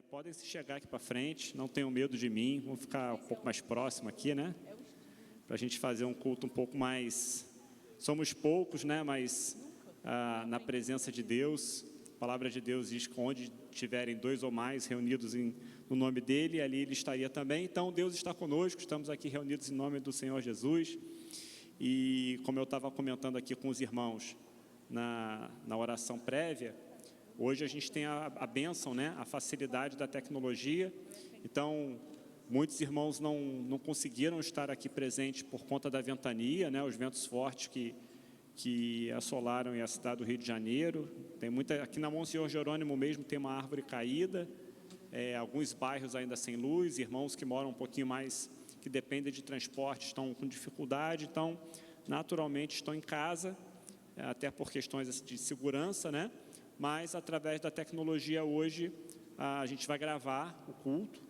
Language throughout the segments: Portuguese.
Podem se chegar aqui para frente, não tenham medo de mim, vamos ficar um pouco mais próximo aqui, né? Para a gente fazer um culto um pouco mais... Somos poucos, né? Mas na presença de Deus, a palavra de Deus diz que onde tiverem 2 ou mais reunidos no nome dEle, ali Ele estaria também. Então, Deus está conosco, estamos aqui reunidos em nome do Senhor Jesus. E como eu estava comentando aqui com os irmãos na oração prévia, hoje a gente tem a bênção, né? A facilidade da tecnologia. Então, muitos irmãos não conseguiram estar aqui presentes por conta da ventania, né? Os ventos fortes que assolaram a cidade do Rio de Janeiro. Tem aqui na Monsenhor Jerônimo mesmo tem uma árvore caída, alguns bairros ainda sem luz, irmãos que moram um pouquinho mais, que dependem de transporte, estão com dificuldade, então, naturalmente, estão em casa, até por questões de segurança, né? Mas, através da tecnologia hoje, a gente vai gravar o culto,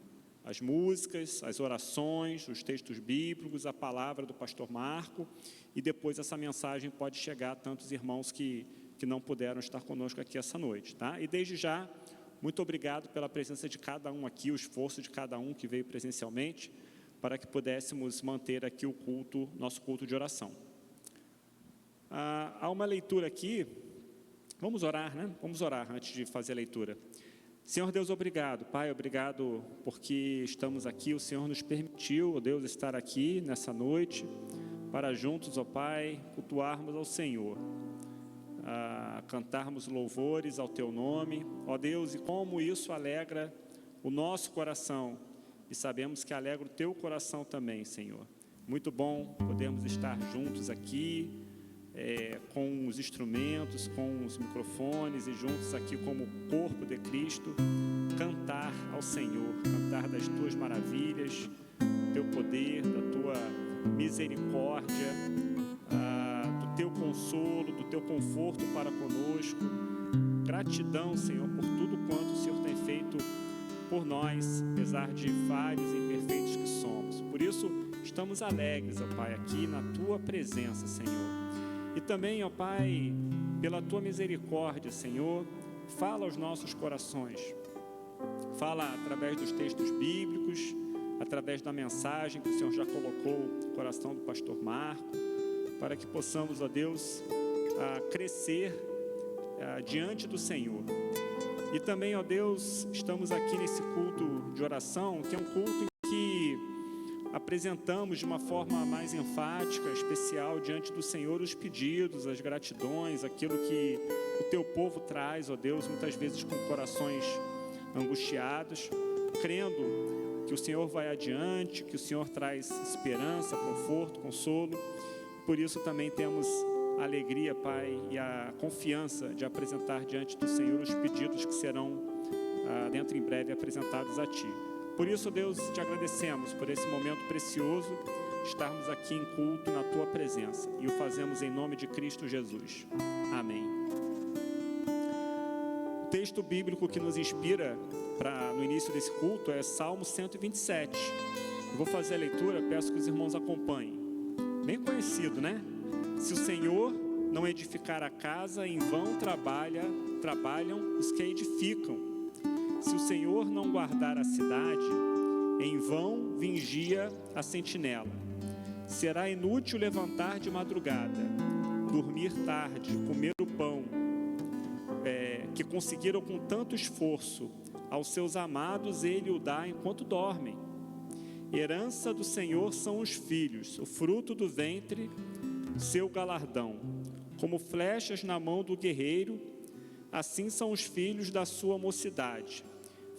as músicas, as orações, os textos bíblicos, a palavra do pastor Marco, e depois essa mensagem pode chegar a tantos irmãos que não puderam estar conosco aqui essa noite, tá? E desde já, muito obrigado pela presença de cada um aqui, o esforço de cada um que veio presencialmente, para que pudéssemos manter aqui o culto, nosso culto de oração. Há uma leitura aqui. Vamos orar, né? Vamos orar antes de fazer a leitura. Senhor Deus, obrigado. Pai, obrigado porque estamos aqui. O Senhor nos permitiu, ó Deus, estar aqui nessa noite para juntos, ó Pai, cultuarmos ao Senhor, cantarmos louvores ao Teu nome, ó Deus, e como isso alegra o nosso coração. E sabemos que alegra o Teu coração também, Senhor. Muito bom podermos estar juntos aqui, com os instrumentos, com os microfones e juntos aqui como corpo de Cristo, cantar ao Senhor, cantar das Tuas maravilhas, do Teu poder, da Tua misericórdia, do Teu consolo, do Teu conforto para conosco. Gratidão, Senhor, por tudo quanto o Senhor tem feito por nós, apesar de falhos e imperfeitos que somos. Por isso, estamos alegres, ó Pai, aqui na Tua presença, Senhor. E também, ó Pai, pela Tua misericórdia, Senhor, fala aos nossos corações. Fala através dos textos bíblicos, através da mensagem que o Senhor já colocou no coração do pastor Marco, para que possamos, ó Deus, crescer diante do Senhor. E também, ó Deus, estamos aqui nesse culto de oração, que é um culto em que apresentamos de uma forma mais enfática, especial, diante do Senhor, os pedidos, as gratidões, aquilo que o Teu povo traz, ó Deus, muitas vezes com corações angustiados, crendo que o Senhor vai adiante, que o Senhor traz esperança, conforto, consolo. Por isso também temos a alegria, Pai, e a confiança de apresentar diante do Senhor os pedidos que serão, dentro em breve, apresentados a Ti. Por isso, Deus, Te agradecemos por esse momento precioso, estarmos aqui em culto na Tua presença. E o fazemos em nome de Cristo Jesus. Amém. O texto bíblico que nos inspira no início desse culto é Salmo 127. Eu vou fazer a leitura, peço que os irmãos acompanhem. Bem conhecido, né? Se o Senhor não edificar a casa, em vão trabalham os que a edificam. Se o Senhor não guardar a cidade, em vão vigia a sentinela. Será inútil levantar de madrugada, dormir tarde, comer o pão que conseguiram com tanto esforço. Aos seus amados Ele o dá enquanto dormem. Herança do Senhor são os filhos, o fruto do ventre, seu galardão. Como flechas na mão do guerreiro, assim são os filhos da sua mocidade.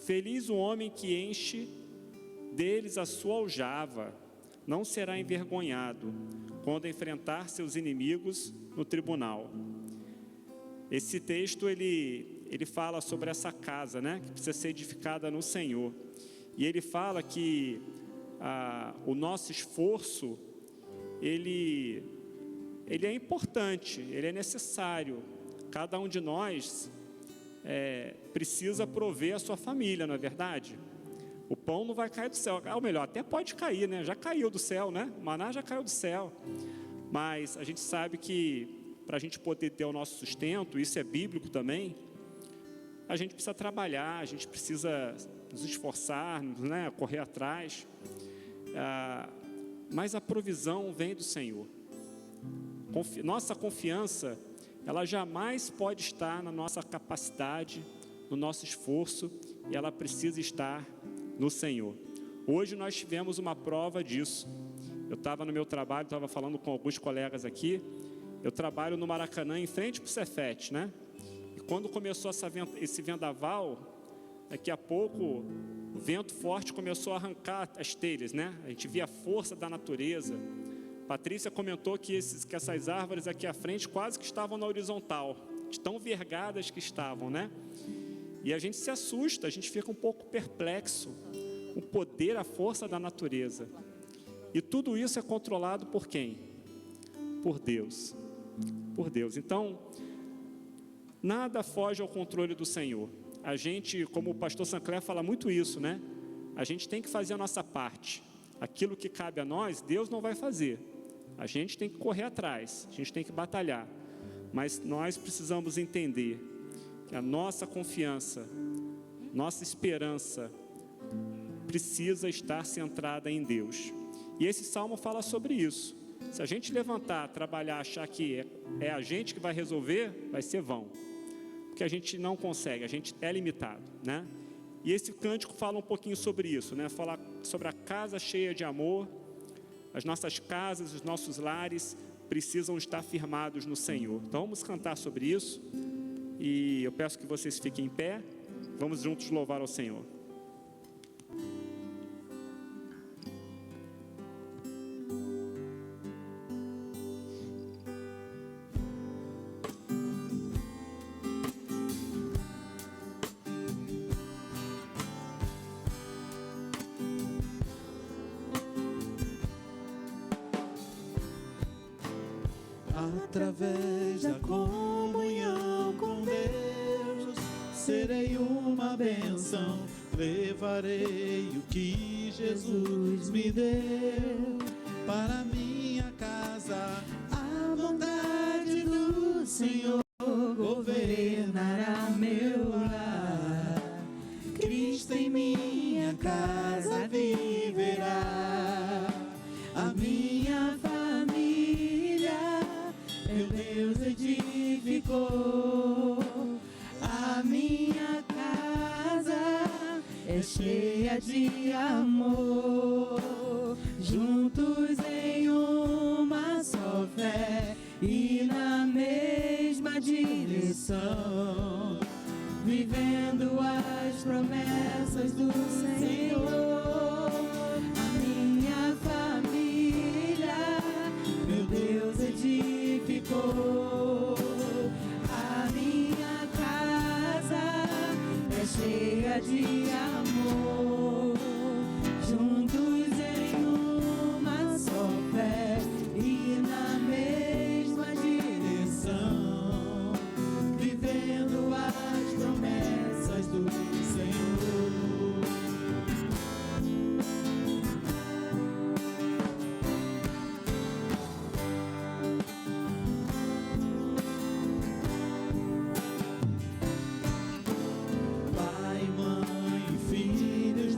Feliz o homem que enche deles a sua aljava, não será envergonhado quando enfrentar seus inimigos no tribunal. Esse texto, ele fala sobre essa casa, né, que precisa ser edificada no Senhor. E ele fala que o nosso esforço, ele é importante, ele é necessário. Cada um de nós precisa prover a sua família, não é verdade? O pão não vai cair do céu, ou melhor, até pode cair, né? Já caiu do céu, né? O maná já caiu do céu. Mas a gente sabe que para a gente poder ter o nosso sustento, isso é bíblico também, a gente precisa trabalhar, a gente precisa nos esforçar, né, correr atrás, mas a provisão vem do Senhor. Nossa confiança, ela jamais pode estar na nossa capacidade, no nosso esforço, e ela precisa estar no Senhor. Hoje nós tivemos uma prova disso. Eu estava no meu trabalho, estava falando com alguns colegas aqui. Eu trabalho no Maracanã, em frente para o Cefete, né? E quando começou esse vendaval, daqui a pouco o vento forte começou a arrancar as telhas, né? A gente via a força da natureza. Patrícia comentou que essas árvores aqui à frente quase que estavam na horizontal, de tão vergadas que estavam, né? E a gente se assusta, a gente fica um pouco perplexo. O poder, a força da natureza. E tudo isso é controlado por quem? Por Deus. Por Deus. Então, nada foge ao controle do Senhor. A gente, como o pastor Sancler fala muito isso, né? A gente tem que fazer a nossa parte. Aquilo que cabe a nós, Deus não vai fazer. A gente tem que correr atrás, a gente tem que batalhar. Mas nós precisamos entender que a nossa confiança, nossa esperança, precisa estar centrada em Deus. E esse salmo fala sobre isso. Se a gente levantar, trabalhar, achar que é a gente que vai resolver, vai ser vão. Porque a gente não consegue, a gente é limitado, né? E esse cântico fala um pouquinho sobre isso, né? Fala sobre a casa cheia de amor. As nossas casas, os nossos lares precisam estar firmados no Senhor. Então vamos cantar sobre isso. E eu peço que vocês fiquem em pé. Vamos juntos louvar ao Senhor. Através da comunhão com Deus, serei uma bênção, levarei o que Jesus me deu para minha casa. A bondade do Senhor governará meu lar. Cristo em minha casa viverá. A minha meu Deus edificou. A minha casa é cheia de amor. Juntos em uma só fé e na mesma direção, vivendo as promessas do Senhor. A minha família, meu Deus edificou. A minha casa é cheia de amor. Juntos em uma só fé e na mesma direção, vivendo as promessas do Senhor. Pai, mãe, filhos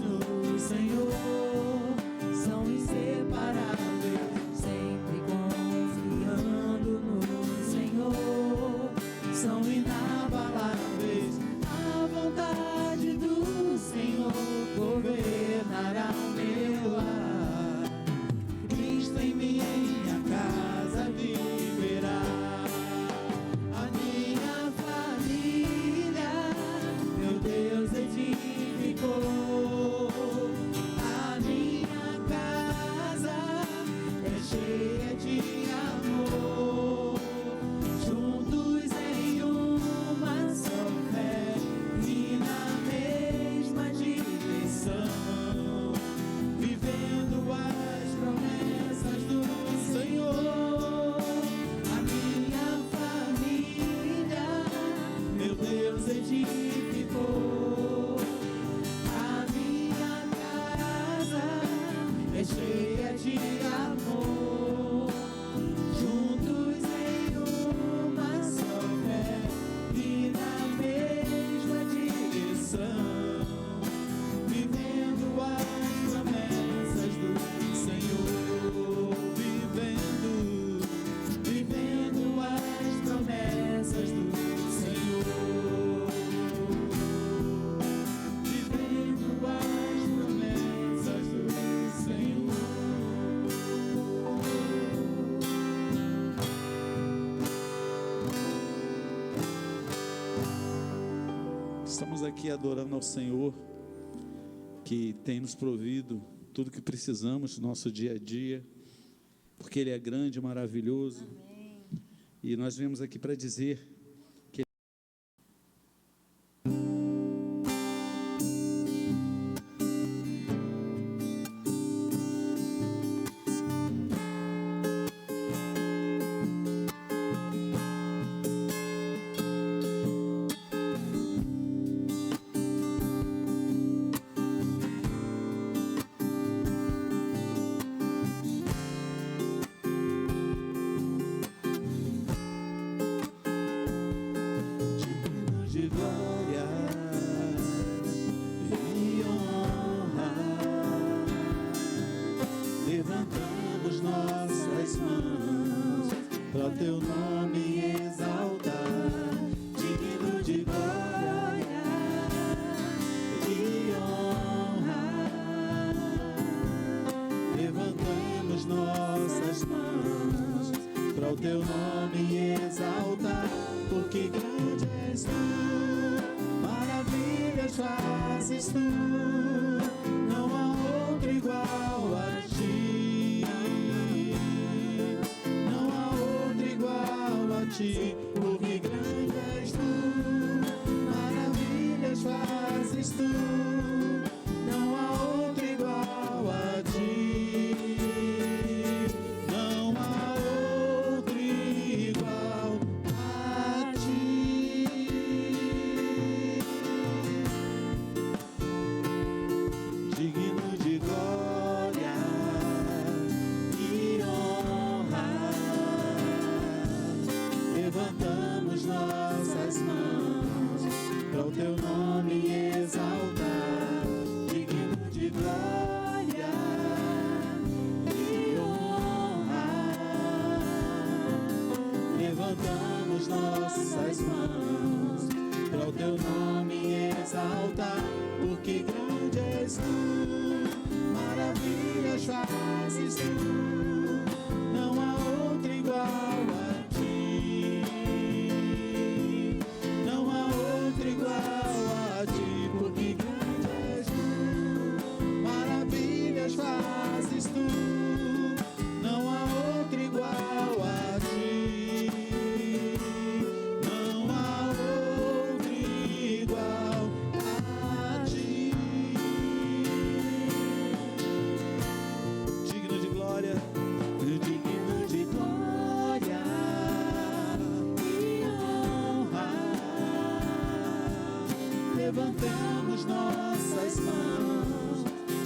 estamos aqui adorando ao Senhor, que tem nos provido tudo que precisamos no nosso dia a dia, porque Ele é grande, maravilhoso. Amém. E nós viemos aqui para dizer que levantamos nossas mãos para teu nome exaltar, digno de glória e honra. Levantamos nossas mãos para o teu nome exaltar, porque grande és tu, maravilhas fazes tu, não há outro igual a ti, não há outro igual a ti, porque grande és tu, maravilhas fazes tu, não há outro igual a ti, não há outro igual a ti. Digno de glória e honra, levantamos nossas mãos para o teu nome exaltar, digno de glória e honra, levantamos nossas mãos para o teu nome exaltar, porque grande és tu, maravilhas fazes tu, não há outro igual a ti, não há outro igual a ti, porque grande és tu, maravilhas fazes tu, não há outro igual a ti, não há outro igual a ti. Digno de glória e honra, levantamos nossas mãos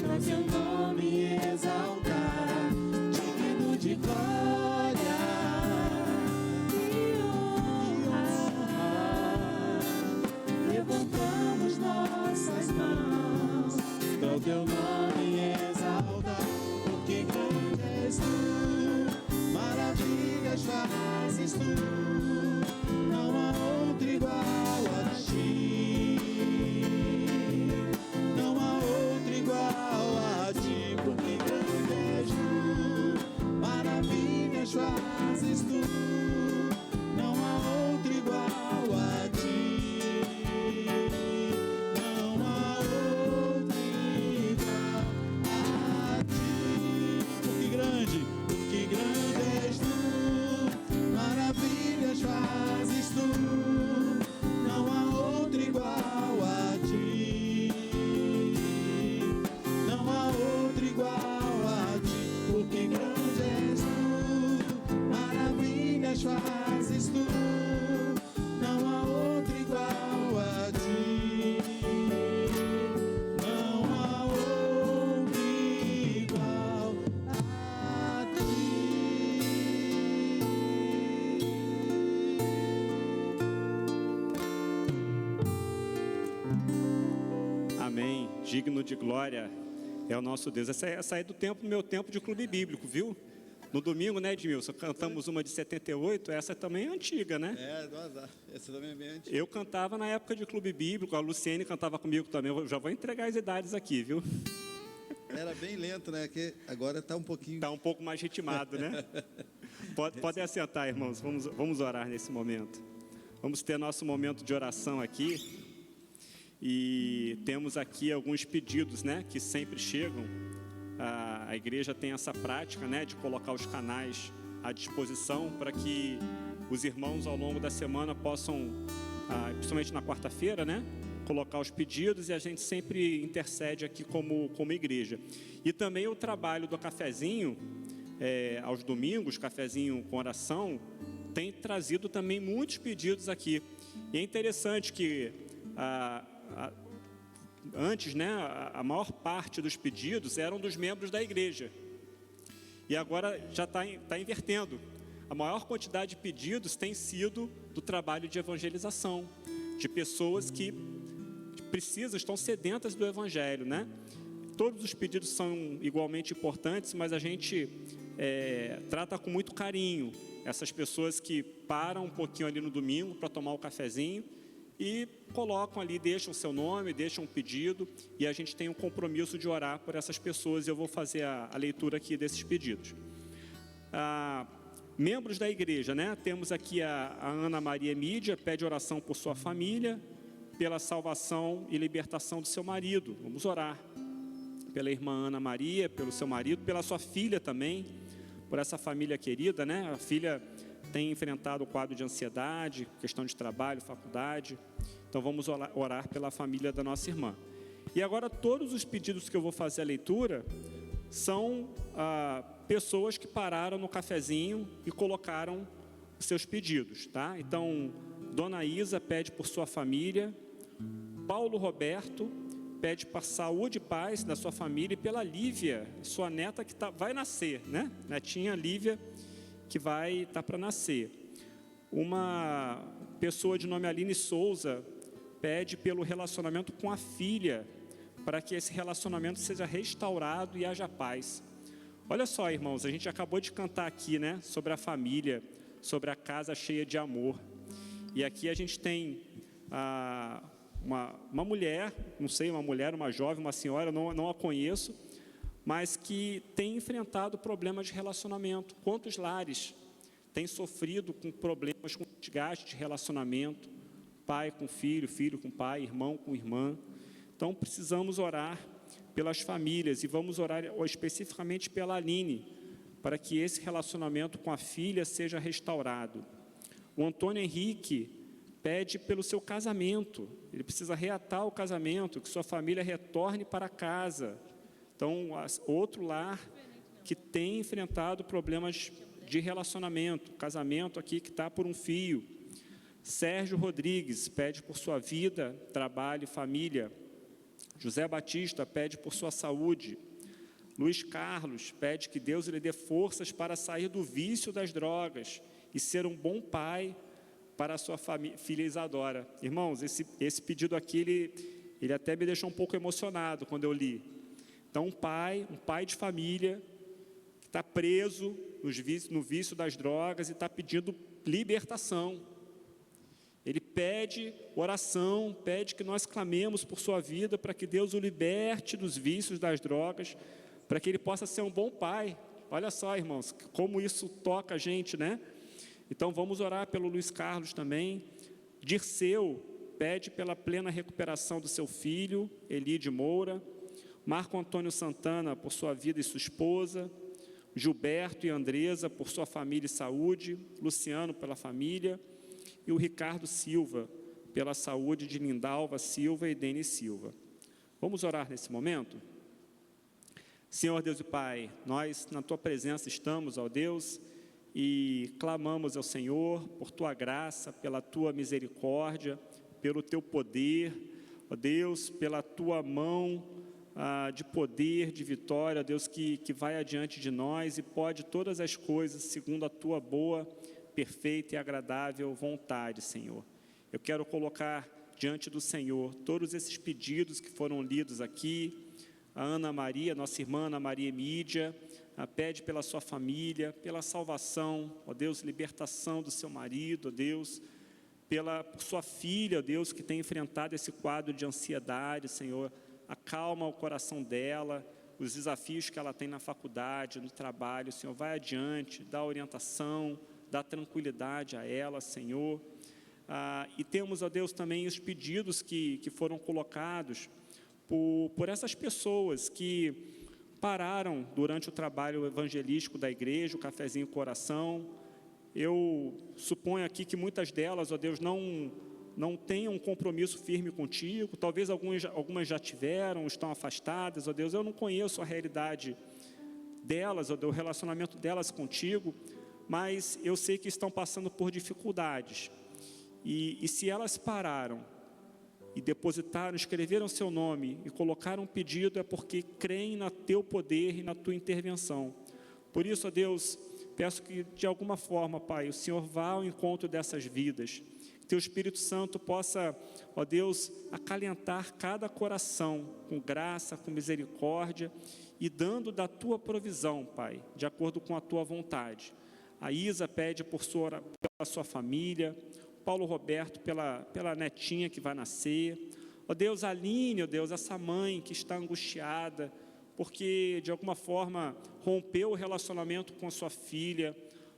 para o teu nome exaltar, digno de glória e honra, levantamos nossas mãos para o teu nome exaltar, porque grande és tu, maravilhas fazes tu, não há outro igual a ti, não há outro igual a ti, porque grande és tu, maravilhas fazes tu, não há outro igual a ti, não há outro igual a ti, porque grande és tu, maravilhas fazes tu, não há outro igual a ti, não há outro igual a ti, porque grande és tu, maravilhas fazes tu, não há outro igual a ti, não há outro igual a ti. Amém. Digno de glória é o nosso Deus. Essa é do tempo, meu tempo de clube bíblico, viu? No domingo, né, Edmilson? Cantamos uma de 78, essa também é antiga, né? É, do azar. Essa também é bem antiga. Eu cantava na época de clube bíblico, a Luciene cantava comigo também. Eu já vou entregar as idades aqui, viu? Era bem lento, né? Que agora está um pouquinho. Está um pouco mais ritmado, né? Pode assentar, irmãos. Vamos orar nesse momento. Vamos ter nosso momento de oração aqui. E temos aqui alguns pedidos, né, que sempre chegam. A igreja tem essa prática, né, de colocar os canais à disposição para que os irmãos ao longo da semana possam, principalmente na quarta-feira, né, colocar os pedidos, e a gente sempre intercede aqui como igreja. E também o trabalho do cafezinho, aos domingos, cafezinho com oração, tem trazido também muitos pedidos aqui. E é interessante que antes, né, a maior parte dos pedidos eram dos membros da igreja. E agora já está invertendo. A maior quantidade de pedidos tem sido do trabalho de evangelização, de pessoas que precisam, estão sedentas do evangelho, né? Todos os pedidos são igualmente importantes, mas a gente trata com muito carinho essas pessoas que param um pouquinho ali no domingo para tomar o cafezinho e colocam ali, deixam o seu nome, deixam um pedido, e a gente tem um compromisso de orar por essas pessoas. Eu vou fazer a leitura aqui desses pedidos. Membros da igreja, né? Temos aqui a Ana Maria Mídia, pede oração por sua família, pela salvação e libertação do seu marido. Vamos orar pela irmã Ana Maria, pelo seu marido, pela sua filha também, por essa família querida, né? A filha tem enfrentado o quadro de ansiedade, questão de trabalho, faculdade. Então vamos orar pela família da nossa irmã. E agora todos os pedidos que eu vou fazer a leitura são pessoas que pararam no cafezinho e colocaram os seus pedidos, tá? Então, Dona Isa pede por sua família, Paulo Roberto pede por saúde e paz da sua família, e pela Lívia, sua neta que vai nascer, né? Netinha Lívia, que vai estar para nascer. Uma pessoa de nome Aline Souza pede pelo relacionamento com a filha, para que esse relacionamento seja restaurado e haja paz. Olha só, irmãos, a gente acabou de cantar aqui, né, sobre a família, sobre a casa cheia de amor. E aqui a gente tem uma mulher, não sei, uma mulher, uma jovem, uma senhora, não a conheço, mas que tem enfrentado problemas de relacionamento. Quantos lares têm sofrido com problemas, com desgaste de relacionamento, pai com filho, filho com pai, irmão com irmã. Então precisamos orar pelas famílias, e vamos orar especificamente pela Aline, para que esse relacionamento com a filha seja restaurado. O Antônio Henrique pede pelo seu casamento, ele precisa reatar o casamento, que sua família retorne para casa. Então, outro lar que tem enfrentado problemas de relacionamento, casamento aqui que está por um fio. Sérgio Rodrigues pede por sua vida, trabalho e família. José Batista pede por sua saúde. Luiz Carlos pede que Deus lhe dê forças para sair do vício das drogas e ser um bom pai para a sua filha Isadora. Irmãos, esse pedido aqui, ele até me deixou um pouco emocionado quando eu li. Então, um pai de família, que está preso no vício das drogas e está pedindo libertação. Ele pede oração, pede que nós clamemos por sua vida, para que Deus o liberte dos vícios das drogas, para que ele possa ser um bom pai. Olha só, irmãos, como isso toca a gente, né? Então, vamos orar pelo Luiz Carlos também. Dirceu pede pela plena recuperação do seu filho, Eli de Moura. Marco Antônio Santana, por sua vida e sua esposa. Gilberto e Andresa, por sua família e saúde. Luciano, pela família. E o Ricardo Silva, pela saúde de Lindalva Silva e Denis Silva. Vamos orar nesse momento? Senhor Deus e Pai, nós na Tua presença estamos, ó Deus, e clamamos ao Senhor por Tua graça, pela Tua misericórdia, pelo Teu poder, ó Deus, pela Tua mão de poder, de vitória, ó Deus, que vai adiante de nós e pode todas as coisas segundo a Tua boa, perfeita e agradável vontade, Senhor. Eu quero colocar diante do Senhor todos esses pedidos que foram lidos aqui. A Ana Maria, nossa irmã Ana Maria Mídia, pede pela sua família, pela salvação, ó Deus, libertação do seu marido, ó Deus, por sua filha, ó Deus, que tem enfrentado esse quadro de ansiedade, Senhor. Acalma o coração dela, os desafios que ela tem na faculdade, no trabalho, Senhor, vai adiante, dá orientação, dá tranquilidade a ela, Senhor. E temos, ó Deus, também os pedidos que foram colocados por essas pessoas que pararam durante o trabalho evangelístico da igreja, o Cafezinho Coração. Eu suponho aqui que muitas delas, ó Deus, não tenham um compromisso firme contigo. Talvez algumas já tiveram, estão afastadas, ó Deus. Eu não conheço a realidade delas, ó Deus, o relacionamento delas contigo, mas eu sei que estão passando por dificuldades. E se elas pararam e depositaram, escreveram seu nome e colocaram um pedido, é porque creem no teu poder e na tua intervenção. Por isso, ó Deus, peço que de alguma forma, Pai, o Senhor vá ao encontro dessas vidas, que teu Espírito Santo possa, ó Deus, acalentar cada coração com graça, com misericórdia e dando da tua provisão, Pai, de acordo com a tua vontade. A Isa pede pela sua família, Paulo Roberto pela netinha que vai nascer. Ó Deus, Aline, ó Deus, essa mãe que está angustiada, porque de alguma forma rompeu o relacionamento com a sua filha.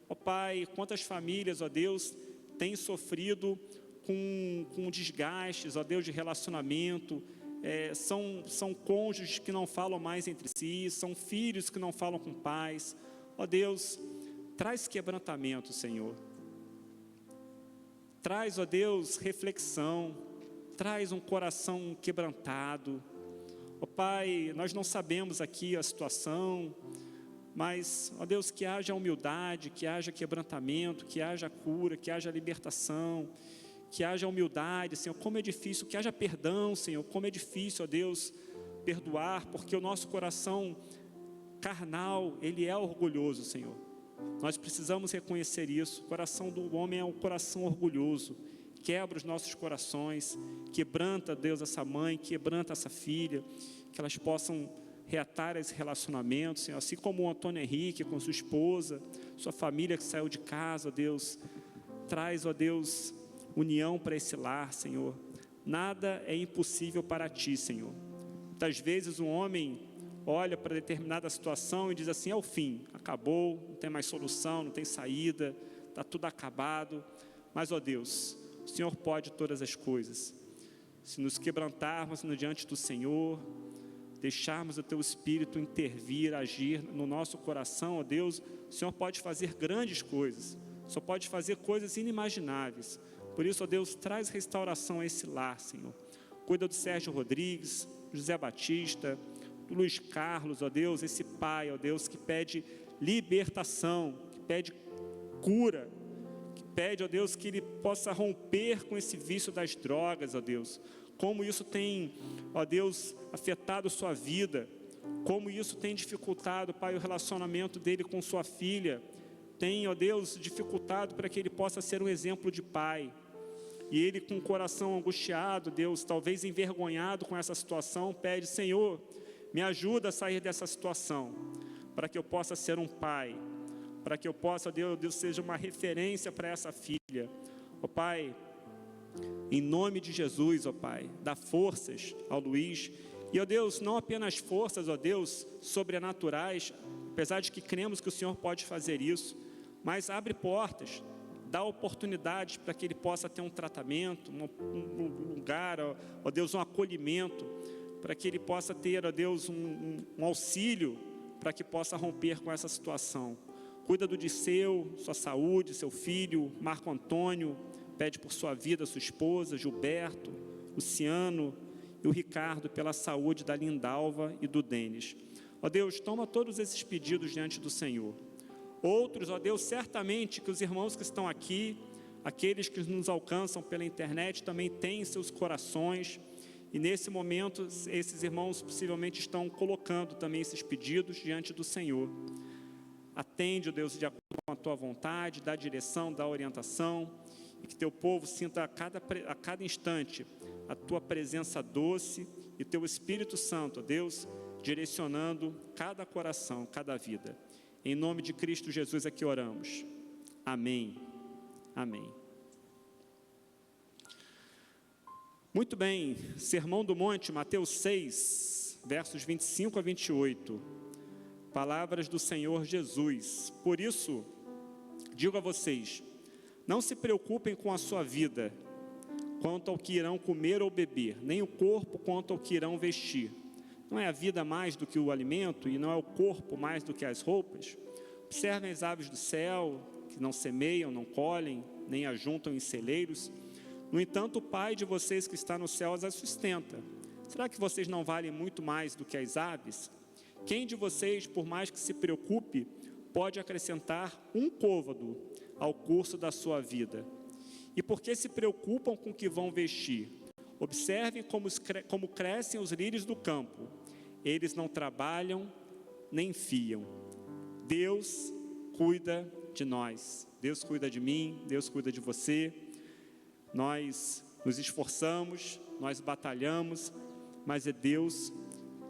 Ó Pai, quantas famílias, ó Deus, têm sofrido com desgastes, ó Deus, de relacionamento. São cônjuges que não falam mais entre si, são filhos que não falam com pais. Ó Deus, traz quebrantamento, Senhor. Traz, ó Deus, reflexão, traz um coração quebrantado. Ó Pai, nós não sabemos aqui a situação, mas, ó Deus, que haja humildade, que haja quebrantamento, que haja cura, que haja libertação, que haja humildade, Senhor, como é difícil, que haja perdão, Senhor, como é difícil, ó Deus, perdoar, porque o nosso coração carnal, ele é orgulhoso, Senhor. Nós precisamos reconhecer isso. O coração do homem é um coração orgulhoso. Quebra os nossos corações, quebranta, Deus, essa mãe, quebranta essa filha, que elas possam reatar esse relacionamento, Senhor, assim como o Antônio Henrique com sua esposa, sua família que saiu de casa, ó Deus, traz, ó Deus, união para esse lar, Senhor. Nada é impossível para ti, Senhor. Muitas vezes um homem olha para determinada situação e diz assim: é o fim, acabou, não tem mais solução, não tem saída, está tudo acabado. Mas, ó Deus, o Senhor pode todas as coisas. Se nos quebrantarmos diante do Senhor, deixarmos o teu Espírito intervir, agir no nosso coração, ó Deus, o Senhor pode fazer grandes coisas, o Senhor pode fazer coisas inimagináveis. Por isso, ó Deus, traz restauração a esse lar, Senhor. Cuida do Sérgio Rodrigues, José Batista, do Luiz Carlos, ó Deus, esse pai, ó Deus, que pede libertação, que pede cura, que pede, ó Deus, que ele possa romper com esse vício das drogas, ó Deus. Como isso tem, ó Deus, afetado sua vida, como isso tem dificultado, Pai, o relacionamento dele com sua filha, tem, ó Deus, dificultado para que ele possa ser um exemplo de pai. E ele, com o coração angustiado, Deus, talvez envergonhado com essa situação, pede: Senhor, me ajuda a sair dessa situação, para que eu possa ser um pai, para que eu possa, ó Deus, seja uma referência para essa filha. Ó Pai, em nome de Jesus, ó Pai, dá forças ao Luiz. E, ó Deus, não apenas forças, ó Deus, sobrenaturais, apesar de que cremos que o Senhor pode fazer isso, mas abre portas, dá oportunidades para que ele possa ter um tratamento, um lugar, ó Deus, um acolhimento, para que ele possa ter, ó Deus, um auxílio, para que possa romper com essa situação. Cuida do Disseu, sua saúde, seu filho, Marco Antônio, pede por sua vida, sua esposa, Gilberto, Luciano e o Ricardo, pela saúde da Lindalva e do Denis. Ó Deus, toma todos esses pedidos diante do Senhor. Outros, ó Deus, certamente que os irmãos que estão aqui, aqueles que nos alcançam pela internet, também têm em seus corações, e nesse momento, esses irmãos possivelmente estão colocando também esses pedidos diante do Senhor. Atende, ó Deus, de acordo com a tua vontade, dá direção, dá orientação, e que teu povo sinta a cada instante a tua presença doce e teu Espírito Santo, ó Deus, direcionando cada coração, cada vida. Em nome de Cristo Jesus é que oramos. Amém. Amém. Muito bem, Sermão do Monte, Mateus 6, versos 25 a 28. Palavras do Senhor Jesus. Por isso, digo a vocês, Não se preocupem com a sua vida, quanto ao que irão comer ou beber, nem o corpo quanto ao que irão vestir. Não é a vida mais do que o alimento, e não é o corpo mais do que as roupas? Observem as aves do céu, que não semeiam, não colhem, nem ajuntam em celeiros. No entanto, o Pai de vocês que está nos céus as sustenta. Será que vocês não valem muito mais do que as aves? Quem de vocês, por mais que se preocupe, pode acrescentar um côvado ao curso da sua vida? E por que se preocupam com o que vão vestir? Observem como crescem os lírios do campo. Eles não trabalham nem fiam. Deus cuida de nós. Deus cuida de mim, Deus cuida de você. Nós nos esforçamos, nós batalhamos, mas é Deus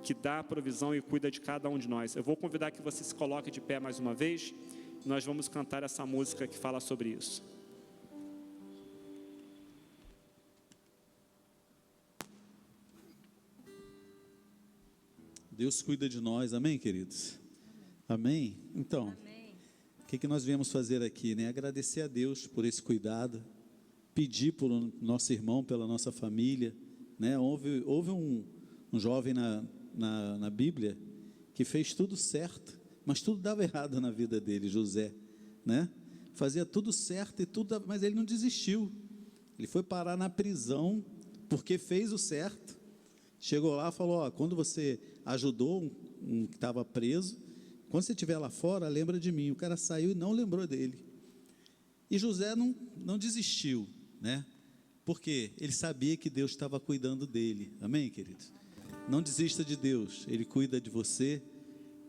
que dá a provisão e cuida de cada um de nós. Eu vou convidar que você se coloque de pé mais uma vez. Nós vamos cantar essa música que fala sobre isso. Deus cuida de nós, amém, queridos? Amém? Então, Amém. o que nós viemos fazer aqui, né? Agradecer a Deus por esse cuidado, pedir por nosso irmão, pela nossa família, né? Houve um jovem na Bíblia que fez tudo certo, mas tudo dava errado na vida dele, José, né? Fazia tudo certo e tudo, mas ele não desistiu. Ele foi parar na prisão porque fez o certo. Chegou lá e falou: quando você ajudou um que estava preso, quando você estiver lá fora, lembra de mim. O cara saiu e não lembrou dele. E José não desistiu, né? Porque ele sabia que Deus estava cuidando dele. Amém, queridos? Não desista de Deus, Ele cuida de você.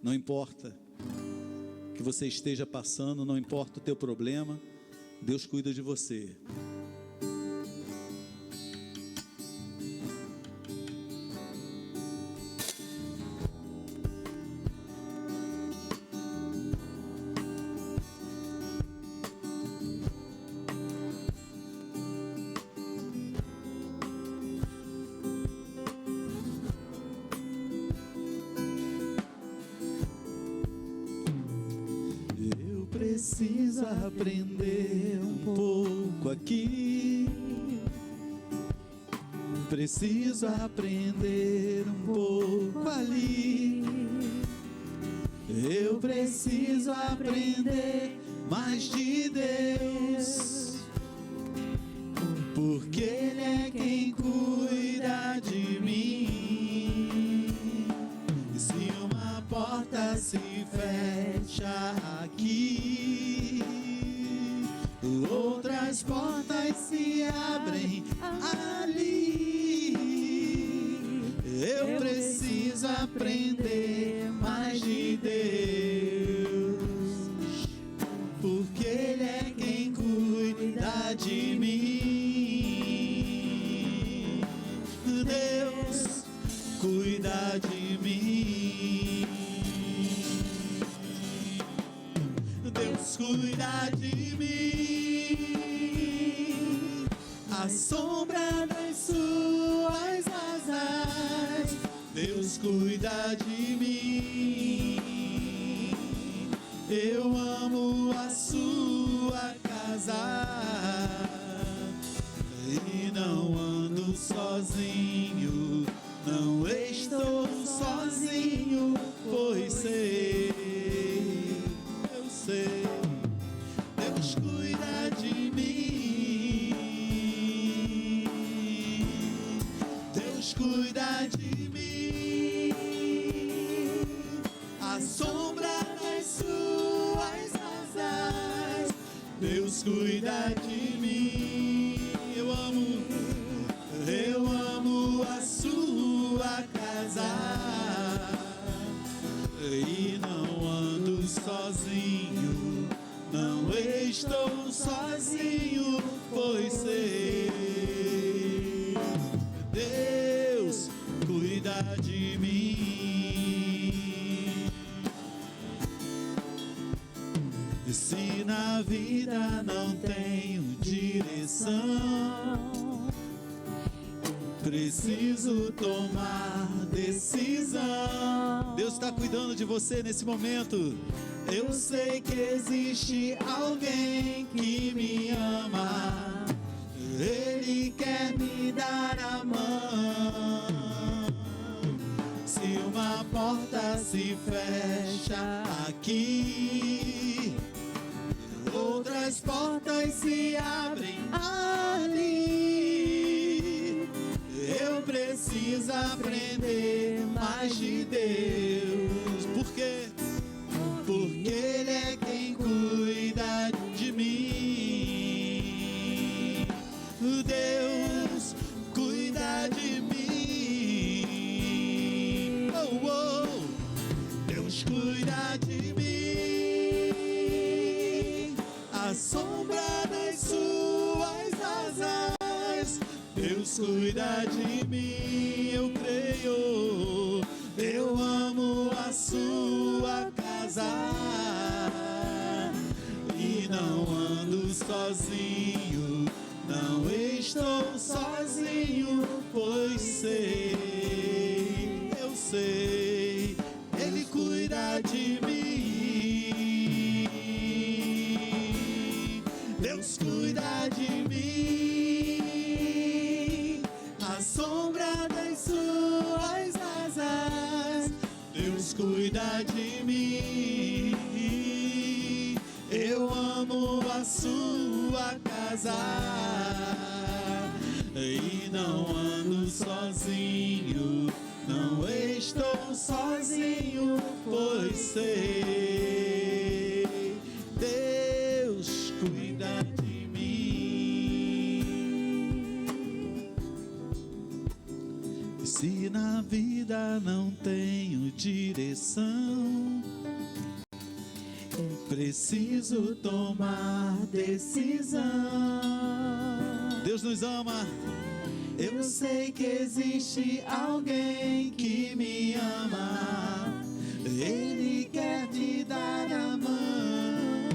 Não importa o que você esteja passando, não importa o teu problema, Deus cuida de você. Preciso aprender um pouco aqui. Preciso aprender um pouco ali. Eu preciso aprender mais de Deus, porque Ele é quem cuida de mim. E se uma porta se fecha aqui, outras portas se abrem ali. Eu preciso aprender mais de Deus, porque Ele é quem cuida de mim. Deus cuida de mim. Deus cuida de mim, a sombra das suas asas. Deus cuida de mim. Eu amo a sua casa e não ando sozinho, não estou sozinho, pois sei. Deus cuida de mim. Deus cuida de mim, a sombra das suas asas. Deus cuida de mim. Eu amo a sua casa e não ando sozinho, não estou sozinho, pois sei. Deus cuida de mim. E se na vida não tenho direção, Preciso tomar decisão. Deus está cuidando de você nesse momento. Eu sei que existe alguém que me ama. Ele quer me dar a mão. Se uma porta se fecha aqui, outras portas se abrem ali. Eu preciso aprender mais de Deus. Por quê? Porque Ele é quem cuida de mim. Deus cuida de mim. Oh, oh. Deus cuida de mim. A sombra das suas asas. Deus cuida de mim. Eu creio. Eu amo a sua casa e não ando sozinho, não estou sozinho, pois sei, eu sei, Ele cuida de mim. Deus cuida de mim, a sombra das suas asas. Deus cuida de mim. Eu amo a sua casa e não ando sozinho, não estou sozinho, pois sei, Deus cuida de mim. Se na vida não tenho direção, preciso tomar decisão. Deus nos ama. Eu sei que existe alguém que me ama. Ele quer me dar a mão.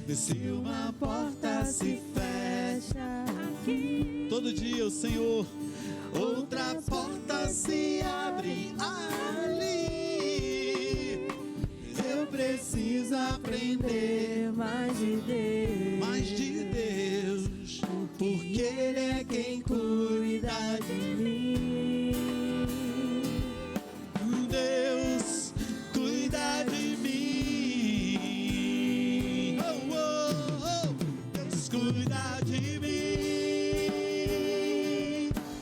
Se uma porta se fecha aqui, todo dia o Senhor, outra porta se abre ali. Eu preciso aprender mais de Deus, porque Ele é quem cuida de mim. Deus cuida de mim. Oh, oh, oh. Deus cuida de mim.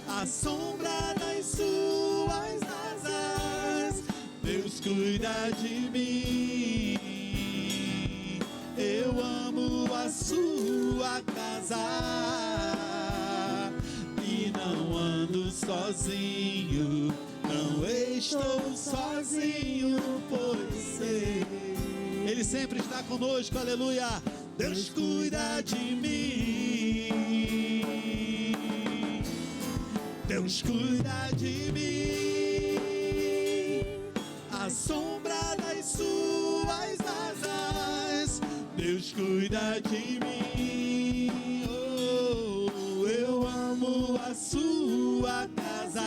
A sombra das suas asas. Deus cuida de mim. Eu amo a sua casa e não ando sozinho, não estou sozinho, pois sei. Ele sempre está conosco, aleluia. Deus cuida de mim. Deus cuida de mim. A sombra das suas asas. Deus cuida de mim. Oh, eu amo a sua casa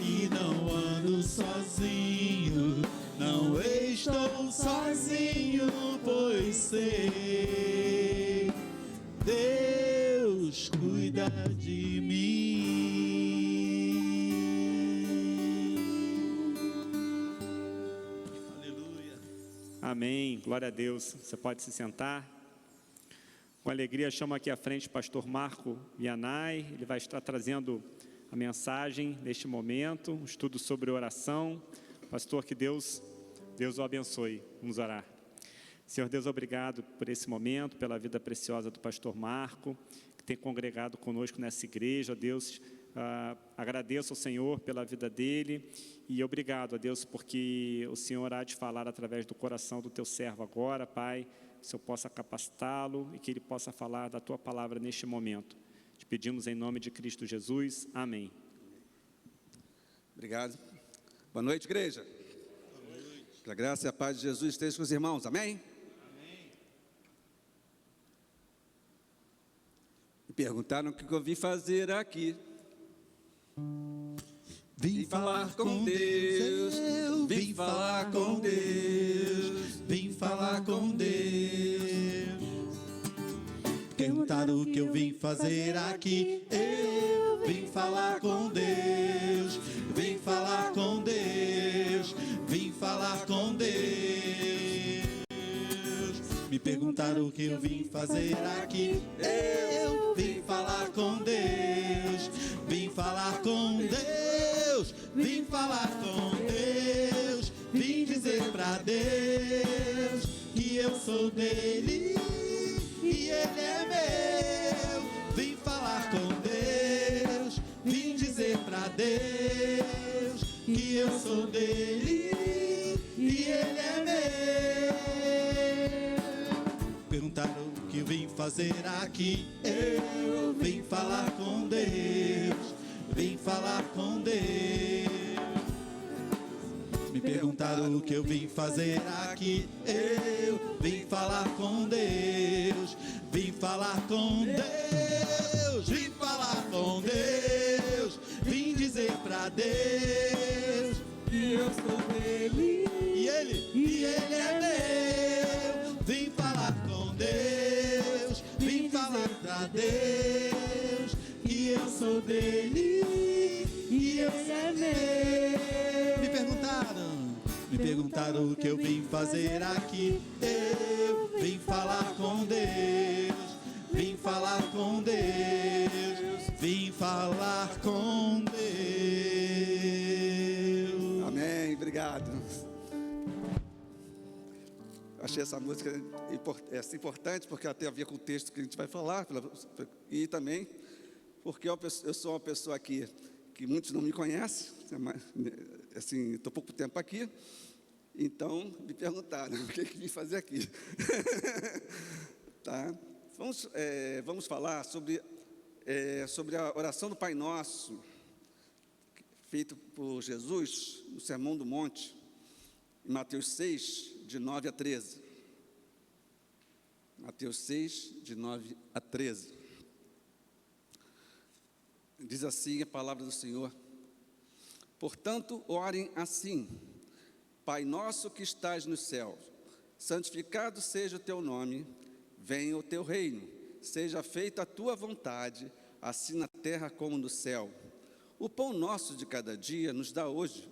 e não ando sozinho, não estou sozinho, pois sei, Deus cuida de mim. Aleluia. Amém. Glória a Deus. Você pode se sentar. Com alegria, chamo aqui à frente o pastor Marco Vianai. Ele vai estar trazendo a mensagem neste momento, um estudo sobre oração. Pastor, que Deus o abençoe. Vamos orar. Senhor Deus, obrigado por esse momento, pela vida preciosa do pastor Marco, que tem congregado conosco nessa igreja. Deus, agradeço ao Senhor pela vida dele e obrigado a Deus porque o Senhor há de falar através do coração do teu servo agora, Pai, que o Senhor possa capacitá-lo e que ele possa falar da tua palavra neste momento. Te pedimos em nome de Cristo Jesus. Amém. Obrigado. Boa noite, igreja. Boa noite. Que a graça e a paz de Jesus estejam com os irmãos. Amém? Amém. Me perguntaram o que eu vim fazer aqui. Vim falar com Deus, vim falar com Deus, vim falar com Deus. Perguntaram o que eu vim fazer aqui. Eu vim falar com Deus, vim falar com Deus, vim falar com Deus. Me perguntaram o que eu vim fazer aqui. Eu vim falar com Deus, vim falar com Deus, vim falar com Deus, vim dizer pra Deus que eu sou dele e ele é meu. Vim falar com Deus, vim dizer pra Deus que eu sou dele e ele é meu. Perguntaram o que eu vim fazer aqui. Eu vim falar com Deus, vim falar com Deus. Me perguntaram o que eu vim fazer aqui. Eu vim falar com Deus, vim falar com Deus, vim falar com Deus, vim dizer pra Deus que eu sou dele e ele é meu. Vim falar com Deus, vim falar pra Deus que eu sou dele e ele é meu. Me perguntaram o que eu vim fazer aqui. Eu vim falar com Deus, vim falar com Deus, vim falar com Deus. Amém, obrigado. Achei essa música importante porque ela tem a ver com o texto que a gente vai falar, e também porque eu sou uma pessoa aqui que muitos não me conhecem, assim, estou pouco tempo aqui, então me perguntaram o que vim fazer aqui. Tá? Vamos falar sobre a oração do Pai Nosso, feito por Jesus no Sermão do Monte, em Mateus 6, de 9 a 13. Mateus 6, de 9 a 13. Diz assim a palavra do Senhor: portanto, orem assim: Pai nosso que estás nos céus, santificado seja o teu nome, venha o teu reino, seja feita a tua vontade, assim na terra como no céu. O pão nosso de cada dia nos dá hoje,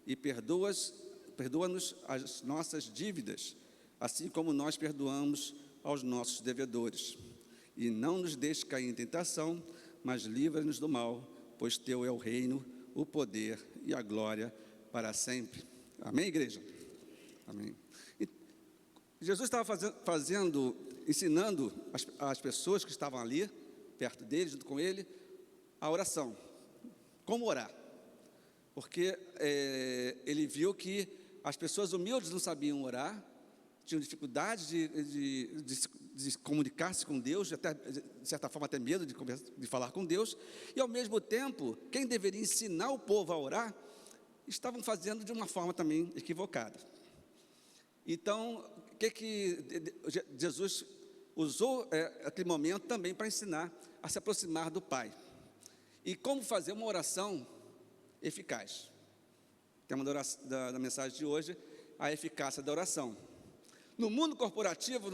e perdoa-nos as nossas dívidas, assim como nós perdoamos aos nossos devedores. E não nos deixes cair em tentação, mas livra-nos do mal, pois teu é o reino, o poder e a glória para sempre. Amém, igreja? Amém. E Jesus estava ensinando as pessoas que estavam ali, perto dele, junto com ele, a oração. Como orar? Porque ele viu que as pessoas humildes não sabiam orar, tinham dificuldade de comunicar-se com Deus, até, de certa forma até medo de falar com Deus, e ao mesmo tempo, quem deveria ensinar o povo a orar, estavam fazendo de uma forma também equivocada. Então, o que Jesus usou aquele momento também para ensinar a se aproximar do Pai. E como fazer uma oração eficaz. O tema da mensagem de hoje, a eficácia da oração. No mundo corporativo,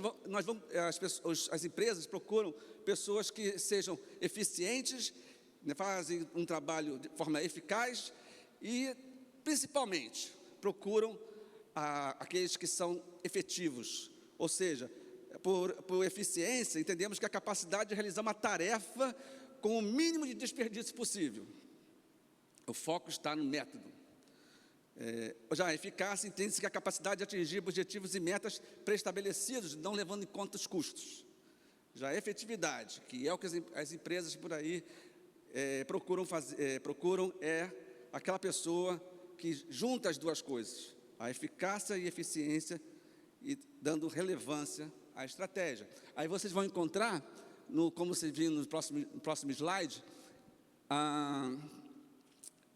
as empresas procuram pessoas que sejam eficientes, fazem um trabalho de forma eficaz e, principalmente, procuram aqueles que são efetivos. Ou seja, por eficiência, entendemos que a capacidade de realizar uma tarefa com o mínimo de desperdício possível. O foco está no método. Já a eficácia entende-se que a capacidade de atingir objetivos e metas pré-estabelecidos, não levando em conta os custos. Já a efetividade, que é o que as empresas por aí procuram aquela pessoa que junta as duas coisas, a eficácia e eficiência, e dando relevância à estratégia. Aí vocês vão encontrar, como vocês viram no próximo slide,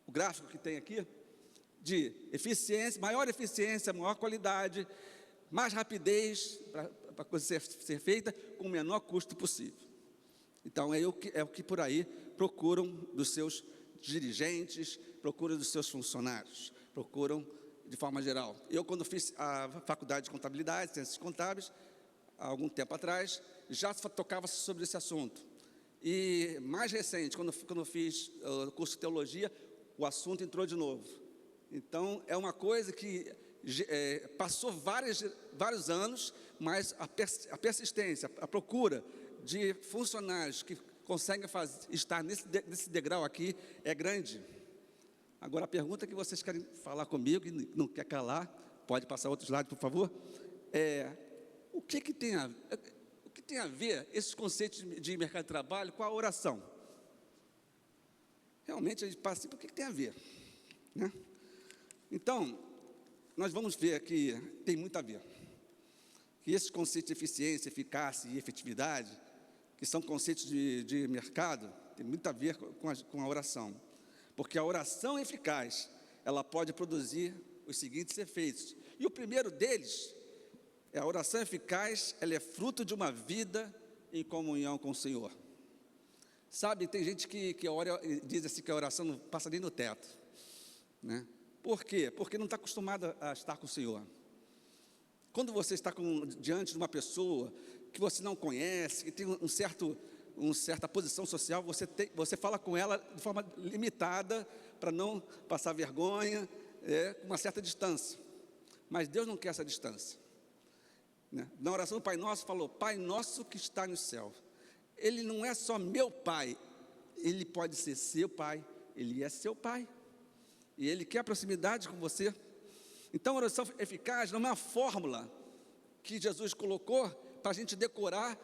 o gráfico que tem aqui, de eficiência, maior qualidade, mais rapidez para a coisa ser feita com o menor custo possível. Então, é o que por aí procuram dos seus dirigentes, procuram dos seus funcionários, procuram de forma geral. Eu, quando fiz a faculdade de contabilidade, ciências contábeis, há algum tempo atrás, já tocava sobre esse assunto. E mais recente, quando eu fiz o curso de teologia, o assunto entrou de novo. Então, é uma coisa que passou vários anos, mas a persistência, a procura de funcionários que conseguem estar nesse degrau aqui é grande. Agora, a pergunta que vocês querem falar comigo, e não quer calar, pode passar outro slide, por favor, o que tem a ver esses conceitos de mercado de trabalho com a oração? Realmente, a gente passa assim, por que tem a ver? Né? Então, nós vamos ver que tem muito a ver. Que esses conceitos de eficiência, eficácia e efetividade, que são conceitos de mercado, tem muito a ver com a oração. Porque a oração eficaz, ela pode produzir os seguintes efeitos. E o primeiro deles, a oração eficaz, ela é fruto de uma vida em comunhão com o Senhor. Sabe, tem gente que ora e diz assim que a oração não passa nem no teto. Né? Por quê? Porque não está acostumado a estar com o Senhor. Quando você está diante de uma pessoa que você não conhece, que tem uma certa posição social, você fala com ela de forma limitada, para não passar vergonha, com uma certa distância. Mas Deus não quer essa distância. Né? Na oração do Pai Nosso, falou, Pai Nosso que está no céu. Ele não é só meu Pai, Ele pode ser seu Pai, Ele é seu Pai. E Ele quer proximidade com você. Então, a oração eficaz não é uma fórmula que Jesus colocou para a gente decorar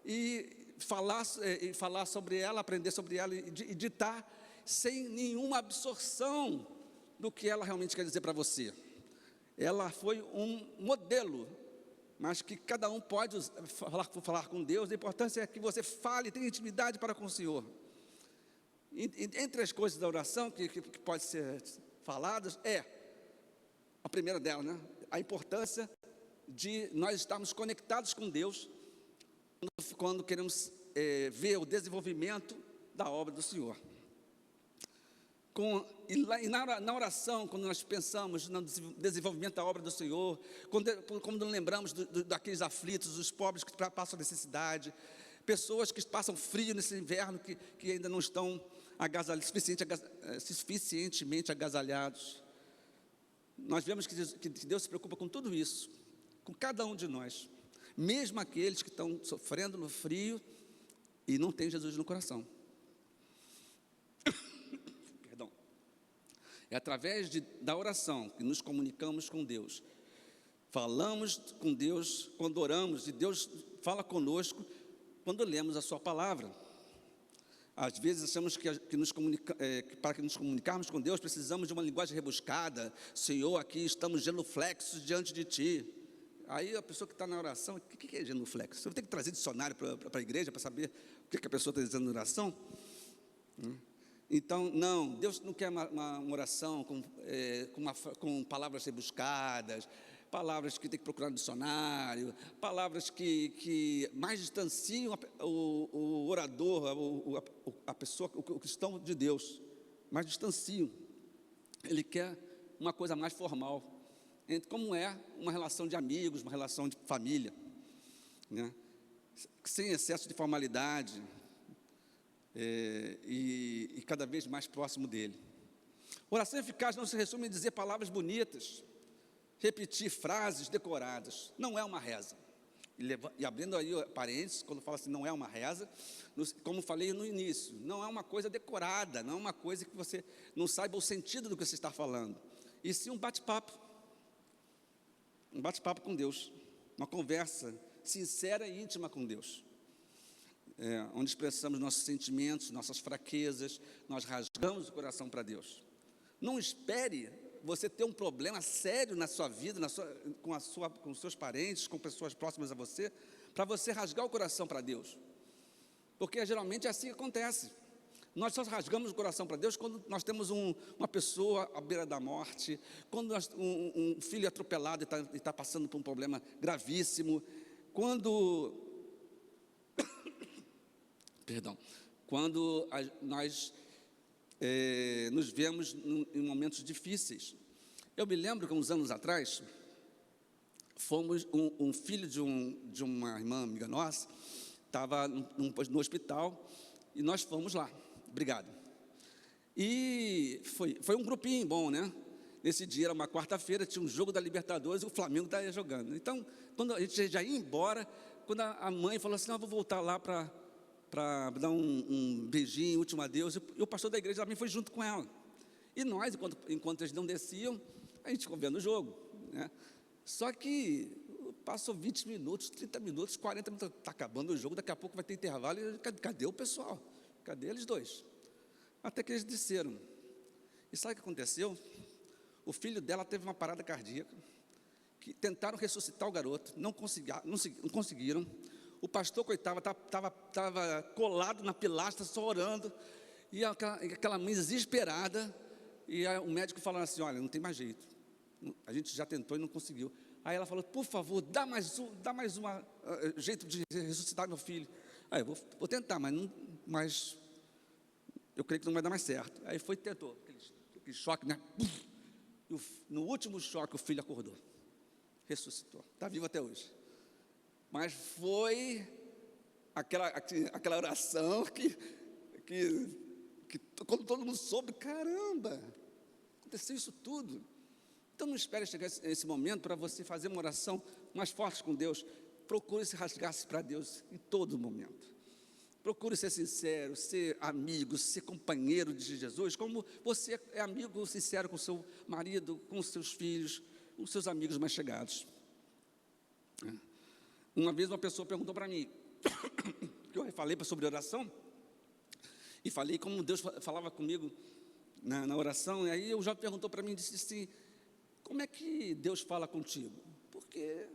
e falar sobre ela, aprender sobre ela e ditar sem nenhuma absorção do que ela realmente quer dizer para você. Ela foi um modelo, mas que cada um pode falar com Deus. A importância é que você fale, tenha intimidade para com o Senhor. Entre as coisas da oração que pode ser faladas, a primeira dela, né? A importância de nós estarmos conectados com Deus quando queremos ver o desenvolvimento da obra do Senhor. Na oração, quando nós pensamos no desenvolvimento da obra do Senhor, quando lembramos daqueles aflitos, dos pobres que passam necessidade, pessoas que passam frio nesse inverno, que ainda não estão suficientemente agasalhados. Nós vemos que Deus se preocupa com tudo isso, com cada um de nós, mesmo aqueles que estão sofrendo no frio e não têm Jesus no coração. Perdão. É através da oração que nos comunicamos com Deus. Falamos com Deus quando oramos, e Deus fala conosco quando lemos a sua palavra. Às vezes achamos que para que nos comunicarmos com Deus precisamos de uma linguagem rebuscada. Senhor, aqui estamos genuflexos diante de Ti. Aí a pessoa que está na oração, o que é genuflexo? Eu tenho que trazer dicionário para a igreja para saber o que a pessoa está dizendo na oração? Então, não, Deus não quer uma oração com palavras rebuscadas, palavras que tem que procurar no dicionário, palavras que mais distanciam o orador, a pessoa, o cristão de Deus, mais distanciam. Ele quer uma coisa mais formal, como é uma relação de amigos, uma relação de família, né? Sem excesso de formalidade, e cada vez mais próximo dele. Oração eficaz não se resume em dizer palavras bonitas, repetir frases decoradas. Não é uma reza. E abrindo aí parênteses, quando fala assim, não é uma reza, como falei no início, não é uma coisa decorada, não é uma coisa que você não saiba o sentido do que você está falando, e sim um bate-papo com Deus, uma conversa sincera e íntima com Deus, onde expressamos nossos sentimentos, nossas fraquezas, nós rasgamos o coração para Deus. Não espere você ter um problema sério na sua vida, com os seus parentes, com pessoas próximas a você, para você rasgar o coração para Deus, porque geralmente é assim que acontece. Nós só rasgamos o coração para Deus quando nós temos uma pessoa à beira da morte, quando um filho atropelado e está passando por um problema gravíssimo, quando perdão, quando nós nos vemos em momentos difíceis. Eu me lembro que uns anos atrás, fomos, um filho de uma irmã amiga nossa, estava no hospital, e nós fomos lá. Obrigado. E foi um grupinho bom, né? Nesse dia, era uma quarta-feira, tinha um jogo da Libertadores, e o Flamengo estava jogando. Então, quando a gente já ia embora, quando a mãe falou assim, vou voltar lá para dar um beijinho, último adeus, e o pastor da igreja também foi junto com ela. E nós, enquanto eles não desciam, a gente ficou vendo o jogo, né? Só que passou 20 minutos, 30 minutos, 40 minutos, está acabando o jogo, daqui a pouco vai ter intervalo, e cadê o pessoal? Cadê eles dois? Até que eles desceram. E sabe o que aconteceu? O filho dela teve uma parada cardíaca, que tentaram ressuscitar o garoto, não conseguiram. O pastor, coitado, estava colado na pilastra, só orando, e aquela mãe desesperada, e o médico falando assim, olha, não tem mais jeito, a gente já tentou e não conseguiu. Aí ela falou, por favor, dá mais uma jeito de ressuscitar meu filho. Aí eu vou tentar, mas eu creio que não vai dar mais certo. Aí tentou, aquele choque, né? E no último choque o filho acordou, ressuscitou, está vivo até hoje. Mas foi aquela oração que quando todo mundo soube, caramba, aconteceu isso tudo. Então não espere chegar esse momento para você fazer uma oração mais forte com Deus. Procure se rasgar-se para Deus em todo momento. Procure ser sincero, ser amigo, ser companheiro de Jesus, como você é amigo sincero com seu marido, com os seus filhos, com os seus amigos mais chegados. Uma vez uma pessoa perguntou para mim, que eu falei sobre oração, e falei como Deus falava comigo na oração, e aí o jovem perguntou para mim, disse assim, como é que Deus fala contigo? Porque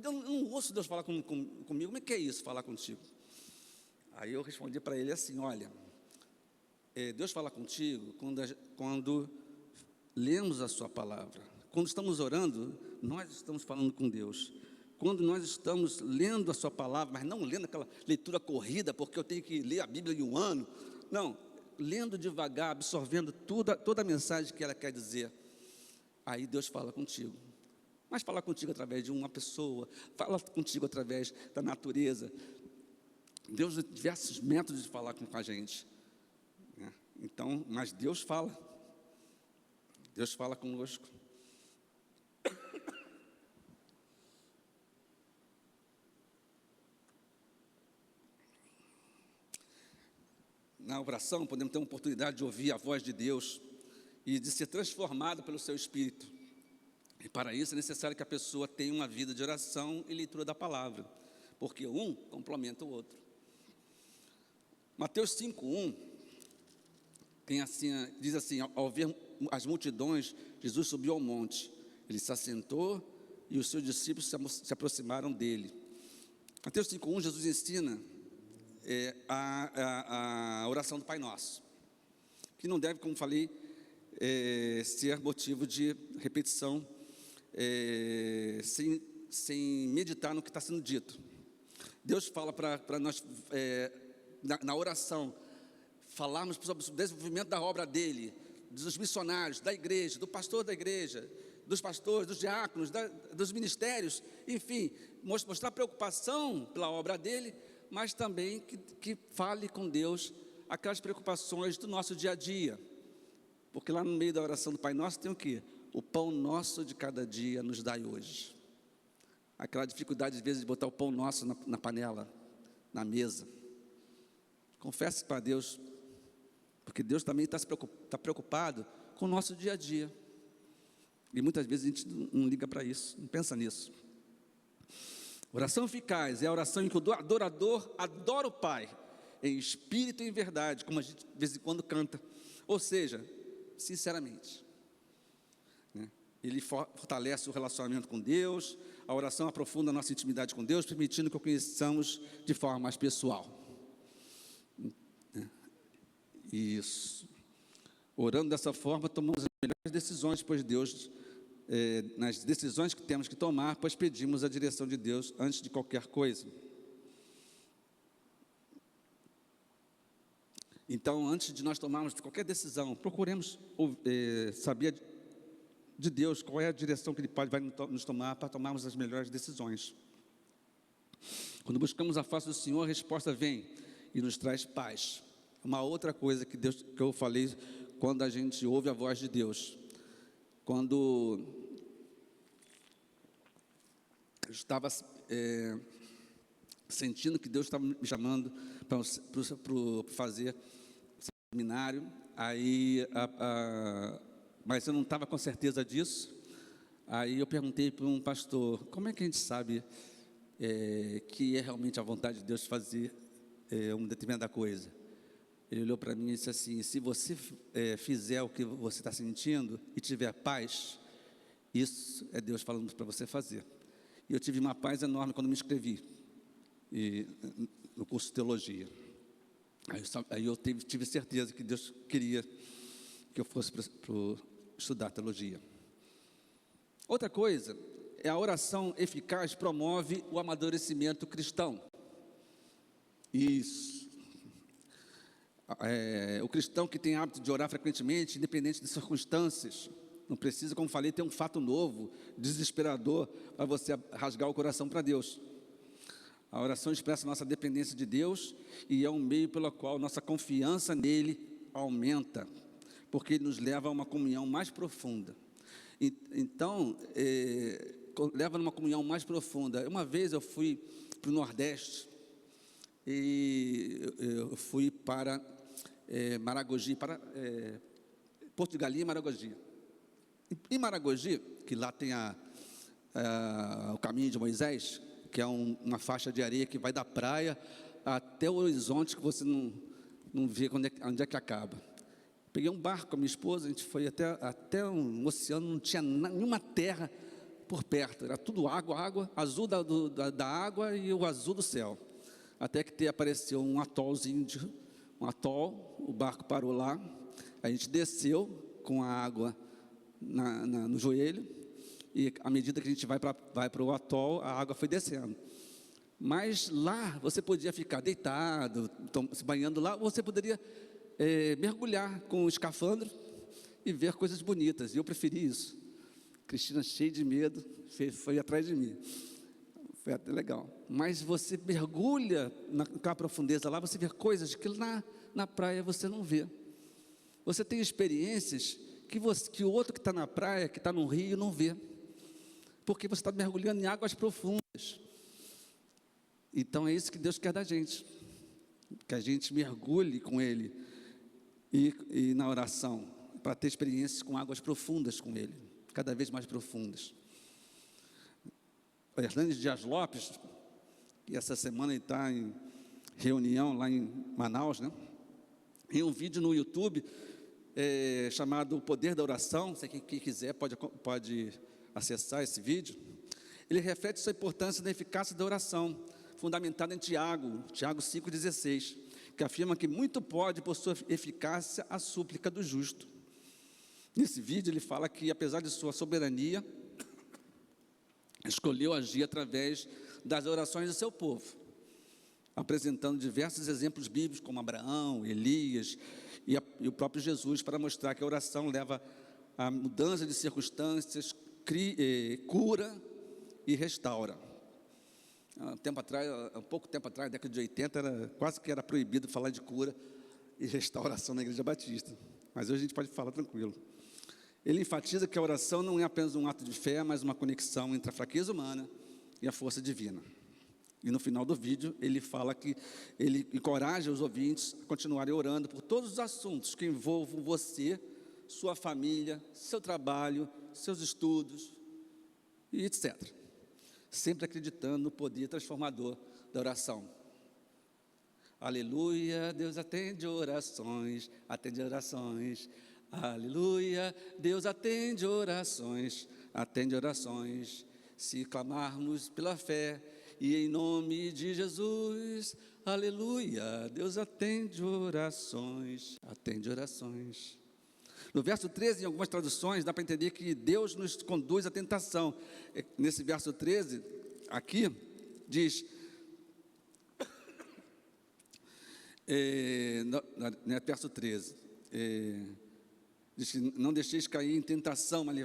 eu não ouço Deus falar comigo, como é que é isso, falar contigo? Aí eu respondi para ele assim, olha, Deus fala contigo quando lemos a sua palavra, quando estamos orando, nós estamos falando com Deus. Quando nós estamos lendo a sua palavra, mas não lendo aquela leitura corrida, porque eu tenho que ler a Bíblia em um ano, não, lendo devagar, absorvendo toda a mensagem que ela quer dizer, aí Deus fala contigo. Mas fala contigo através de uma pessoa, fala contigo através da natureza. Deus tem diversos métodos de falar com a gente, né? Então, mas Deus fala conosco. Na oração, podemos ter uma oportunidade de ouvir a voz de Deus e de ser transformado pelo seu Espírito. E para isso é necessário que a pessoa tenha uma vida de oração e leitura da palavra, porque um complementa o outro. Mateus 5:1 diz assim, ao ver as multidões, Jesus subiu ao monte, ele se assentou e os seus discípulos se aproximaram dele. Mateus 5:1, Jesus ensina a oração do Pai Nosso, que não deve, como falei, ser motivo de repetição, sem meditar no que está sendo dito. Deus fala para nós, na oração, falarmos sobre o desenvolvimento da obra dele, dos missionários, da igreja, do pastor da igreja, dos pastores, dos diáconos, dos ministérios, enfim, mostrar preocupação pela obra dele, mas também que fale com Deus aquelas preocupações do nosso dia a dia, porque lá no meio da oração do Pai Nosso tem o quê? O pão nosso de cada dia nos dai hoje. Aquela dificuldade, às vezes, de botar o pão nosso na panela, na mesa. Confesse para Deus, porque Deus também está preocupado com o nosso dia a dia. E muitas vezes a gente não liga para isso, não pensa nisso. Oração eficaz é a oração em que o adorador adora o Pai, em espírito e em verdade, como a gente de vez em quando canta. Ou seja, sinceramente, né? Ele fortalece o relacionamento com Deus, a oração aprofunda a nossa intimidade com Deus, permitindo que o conheçamos de forma mais pessoal. Isso. Orando dessa forma, tomamos as melhores decisões, pois Deus, nas decisões que temos que tomar, pois pedimos a direção de Deus antes de qualquer coisa. Então, antes de nós tomarmos qualquer decisão, procuremos saber de Deus qual é a direção que Ele vai nos tomar para tomarmos as melhores decisões. Quando buscamos a face do Senhor, a resposta vem e nos traz paz. Uma outra coisa que eu falei quando a gente ouve a voz de Deus. Quando eu estava sentindo que Deus estava me chamando para fazer seminário, aí, mas eu não estava com certeza disso. Aí eu perguntei para um pastor: como é que a gente sabe que é realmente a vontade de Deus fazer uma determinada coisa? Ele olhou para mim e disse assim: se você fizer o que você está sentindo e tiver paz, isso é Deus falando para você fazer. E eu tive uma paz enorme quando me inscrevi no curso de teologia. Aí eu tive certeza que Deus queria que eu fosse para estudar teologia. Outra coisa é a oração eficaz promove o amadurecimento cristão. Isso. O cristão que tem hábito de orar frequentemente, independente de circunstâncias, não precisa, como falei, ter um fato novo, desesperador, para você rasgar o coração para Deus. A oração expressa nossa dependência de Deus e é um meio pelo qual nossa confiança nele aumenta, porque ele nos leva a uma comunhão mais profunda. Então, leva a uma comunhão mais profunda. Uma vez eu fui para o Nordeste e eu fui para Maragogi, para Porto de Galinha e Maragogi. Em Maragogi, que lá tem o caminho de Moisés, que é uma faixa de areia que vai da praia até o horizonte, que você não vê onde é que acaba. Peguei um barco com a minha esposa, a gente foi até um oceano, não tinha nenhuma terra por perto, era tudo água, azul da água e o azul do céu. Até que apareceu um atolzinho, o barco parou lá, a gente desceu com a água no joelho, e à medida que a gente vai para o atol, a água foi descendo. Mas lá você podia ficar deitado, se banhando lá, ou você poderia mergulhar com o escafandro e ver coisas bonitas, e eu preferi isso. Cristina, cheia de medo, foi atrás de mim. Foi até legal. Mas você mergulha na profundeza lá, você vê coisas que na praia você não vê. Você tem experiências que o outro que está na praia, que está no rio, não vê. Porque você está mergulhando em águas profundas. Então é isso que Deus quer da gente. Que a gente mergulhe com Ele e na oração, para ter experiências com águas profundas com Ele, cada vez mais profundas. O Hernandes Dias Lopes, que essa semana ele está em reunião lá em Manaus, né? Em um vídeo no YouTube chamado O Poder da Oração, se quem quiser pode acessar esse vídeo. Ele reflete sobre a importância da eficácia da oração, fundamentada em Tiago 5,16, que afirma que muito pode, por sua eficácia, a súplica do justo. Nesse vídeo ele fala que, apesar de sua soberania, escolheu agir através das orações do seu povo, apresentando diversos exemplos bíblicos, como Abraão, Elias e o próprio Jesus, para mostrar que a oração leva à mudança de circunstâncias, cura e restaura. Pouco tempo atrás, década de 80, quase que era proibido falar de cura e restauração na Igreja Batista, mas hoje a gente pode falar tranquilo. Ele enfatiza que a oração não é apenas um ato de fé, mas uma conexão entre a fraqueza humana e a força divina. E no final do vídeo, ele fala que ele encoraja os ouvintes a continuarem orando por todos os assuntos que envolvam você, sua família, seu trabalho, seus estudos, e etc. Sempre acreditando no poder transformador da oração. Aleluia, Deus atende orações, atende orações. Aleluia, Deus atende orações, atende orações. Se clamarmos pela fé e em nome de Jesus, aleluia, Deus atende orações, atende orações. No verso 13, em algumas traduções, dá para entender que Deus nos conduz à tentação. Nesse verso 13, aqui, diz: Verso 13, diz que não deixeis cair em tentação, mas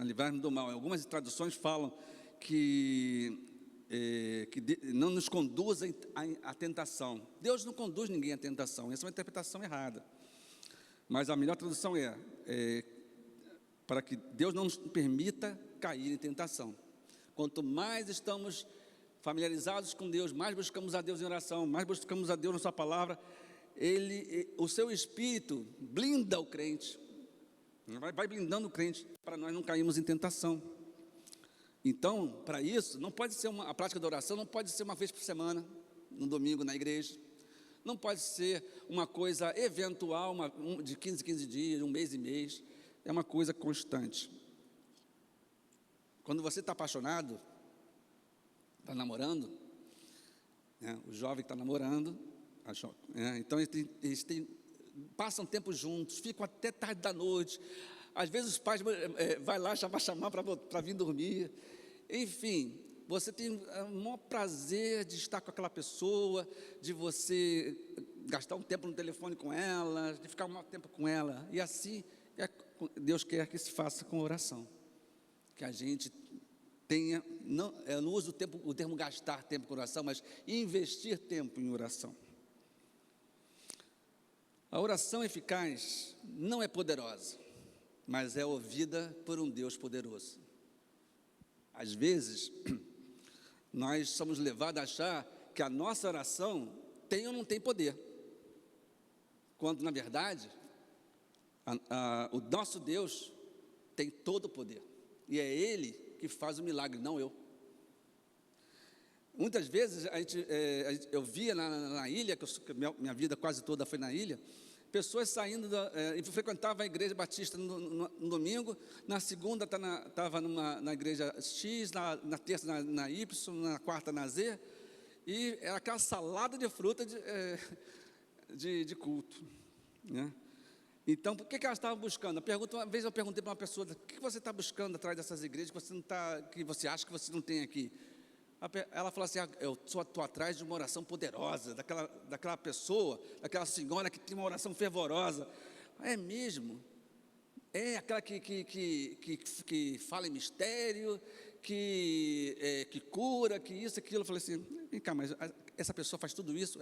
livrar-me do mal. Algumas traduções falam que não nos conduzem à tentação. Deus não conduz ninguém à tentação, essa é uma interpretação errada. Mas a melhor tradução para que Deus não nos permita cair em tentação. Quanto mais estamos familiarizados com Deus, mais buscamos a Deus em oração, mais buscamos a Deus na sua palavra, o seu Espírito blinda o crente, vai blindando o crente, para nós não cairmos em tentação. Então, para isso, não pode ser a prática da oração não pode ser uma vez por semana, no domingo na igreja, não pode ser uma coisa eventual, de 15 em 15 dias, um mês e mês, é uma coisa constante. Quando você está apaixonado, está namorando, o jovem que está namorando, então eles passam tempo juntos, ficam até tarde da noite, às vezes os pais vai lá chamar para vir dormir, enfim, você tem o maior prazer de estar com aquela pessoa, de você gastar um tempo no telefone com ela, de ficar um maior tempo com ela, e assim Deus quer que se faça com oração, que a gente tenha, eu não uso o termo gastar tempo com oração, mas investir tempo em oração. A oração eficaz não é poderosa, mas é ouvida por um Deus poderoso. Às vezes, nós somos levados a achar que a nossa oração tem ou não tem poder, quando, na verdade, o nosso Deus tem todo o poder, e é Ele que faz o milagre, não eu. Muitas vezes, eu via na ilha, que minha vida quase toda foi na ilha, pessoas saindo, eu frequentava a igreja batista no domingo, na segunda estava na igreja X, na terça na Y, na quarta na Z, e era aquela salada de fruta de culto, né? Então, por que elas estavam buscando? Uma vez eu perguntei para uma pessoa, o que você está buscando atrás dessas igrejas que você acha que você não tem aqui? Ela falou assim, eu estou atrás de uma oração poderosa, daquela pessoa, daquela senhora que tem uma oração fervorosa. É mesmo? É aquela que fala em mistério, que cura, que isso, aquilo. Eu falei assim, vem cá, mas essa pessoa faz tudo isso?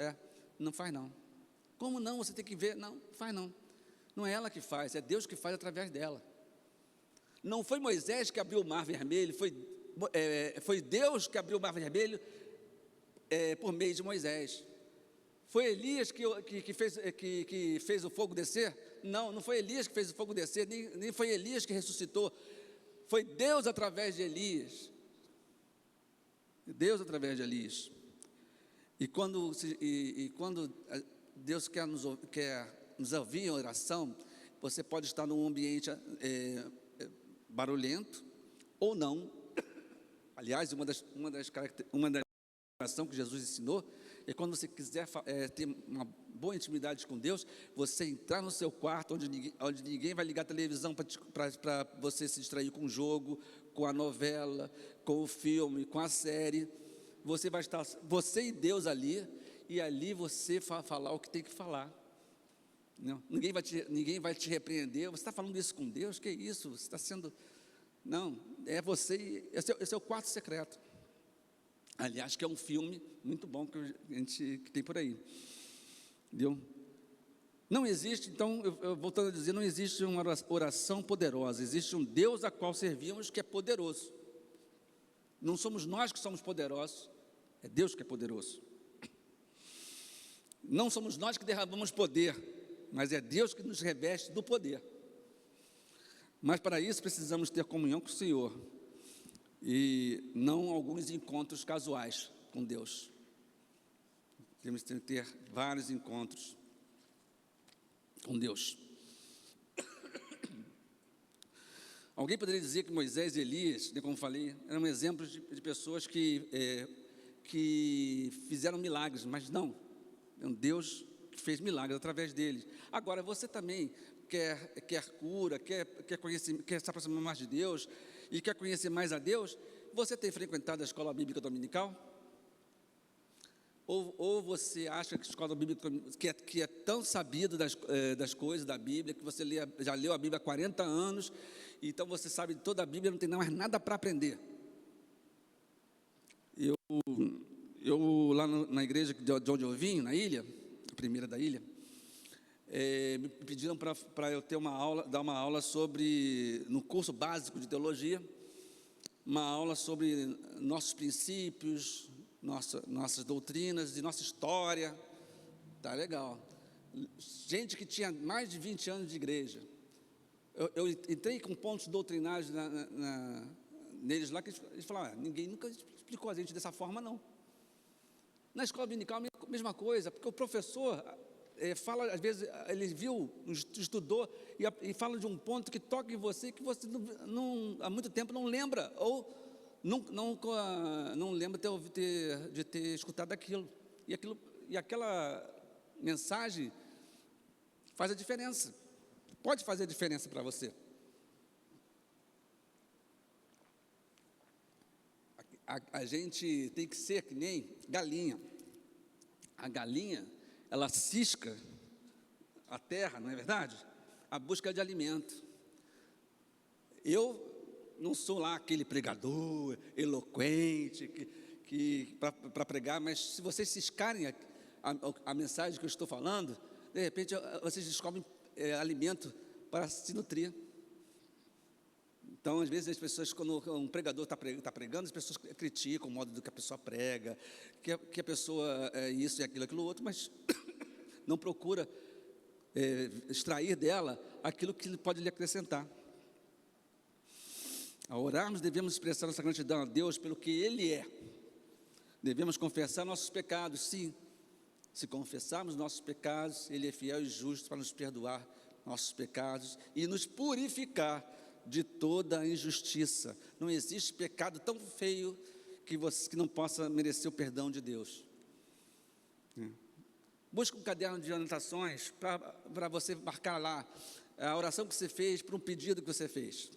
Não faz não. Como não? Você tem que ver. Não faz não. Não é ela que faz, é Deus que faz através dela. Não foi Moisés que abriu o mar vermelho, foi Deus que abriu o mar vermelho por meio de Moisés. Foi Elias que fez o fogo descer? Não foi Elias que fez o fogo descer, nem foi Elias que ressuscitou. Foi Deus através de Elias. Deus através de Elias. E quando Deus quer nos ouvir em oração, você pode estar num ambiente barulhento ou não. Aliás, uma das características que Jesus ensinou é quando você quiser ter uma boa intimidade com Deus, você entrar no seu quarto, onde ninguém vai ligar a televisão para você se distrair com o jogo, com a novela, com o filme, com a série. Você vai estar, você e Deus ali, e ali você vai falar o que tem que falar. Não, ninguém vai te repreender. Você está falando isso com Deus? Que isso? Você está sendo... Não, é você, esse é o quarto secreto. Aliás, que é um filme muito bom que tem por aí. Entendeu? Não existe, então, voltando a dizer, não existe uma oração poderosa. Existe um Deus a qual servimos que é poderoso. Não somos nós que somos poderosos, é Deus que é poderoso. Não somos nós que derramamos poder, mas é Deus que nos reveste do poder. Mas para isso precisamos ter comunhão com o Senhor e não alguns encontros casuais com Deus. Temos que ter vários encontros com Deus. Alguém poderia dizer que Moisés e Elias, como falei, eram exemplos de pessoas que fizeram milagres, mas não, é um Deus que fez milagres através deles. Agora, você também quer cura, quer conhecer, quer se aproximar mais de Deus e quer conhecer mais a Deus, você tem frequentado a escola bíblica dominical? Ou você acha que a escola bíblica que é tão sabido das coisas da Bíblia, que você já leu a Bíblia há 40 anos, então você sabe de toda a Bíblia, não tem mais nada para aprender. Eu lá na igreja de onde eu vim, na ilha, a primeira da ilha, me pediram para eu ter dar uma aula sobre, no curso básico de teologia, uma aula sobre nossos princípios, nossas doutrinas e nossa história. Tá legal. Gente que tinha mais de 20 anos de igreja. Eu entrei com pontos doutrinários neles lá, que eles falaram, ninguém nunca explicou a gente dessa forma, não. Na escola dominical, a mesma coisa, porque o professor fala, às vezes, ele estudou, e fala de um ponto que toca em você, que você há muito tempo não lembra, ou não lembra de ter escutado aquilo. E aquela mensagem faz a diferença, pode fazer a diferença para você. A gente tem que ser que nem galinha. A galinha, ela cisca a terra, não é verdade? A busca de alimento. Eu não sou lá aquele pregador eloquente para pregar, mas se vocês ciscarem a mensagem que eu estou falando, de repente vocês descobrem alimento para se nutrir. Então, às vezes, as pessoas, quando um pregador está pregando, as pessoas criticam o modo do que a pessoa prega, que a pessoa é isso e aquilo outro, mas não procura extrair dela aquilo que pode lhe acrescentar. Ao orarmos, devemos expressar nossa gratidão a Deus pelo que Ele é. Devemos confessar nossos pecados, sim. Se confessarmos nossos pecados, Ele é fiel e justo para nos perdoar nossos pecados e nos purificar de toda a injustiça. Não existe pecado tão feio que não possa merecer o perdão de Deus. Busque um caderno de anotações para você marcar lá a oração que você fez para um pedido que você fez.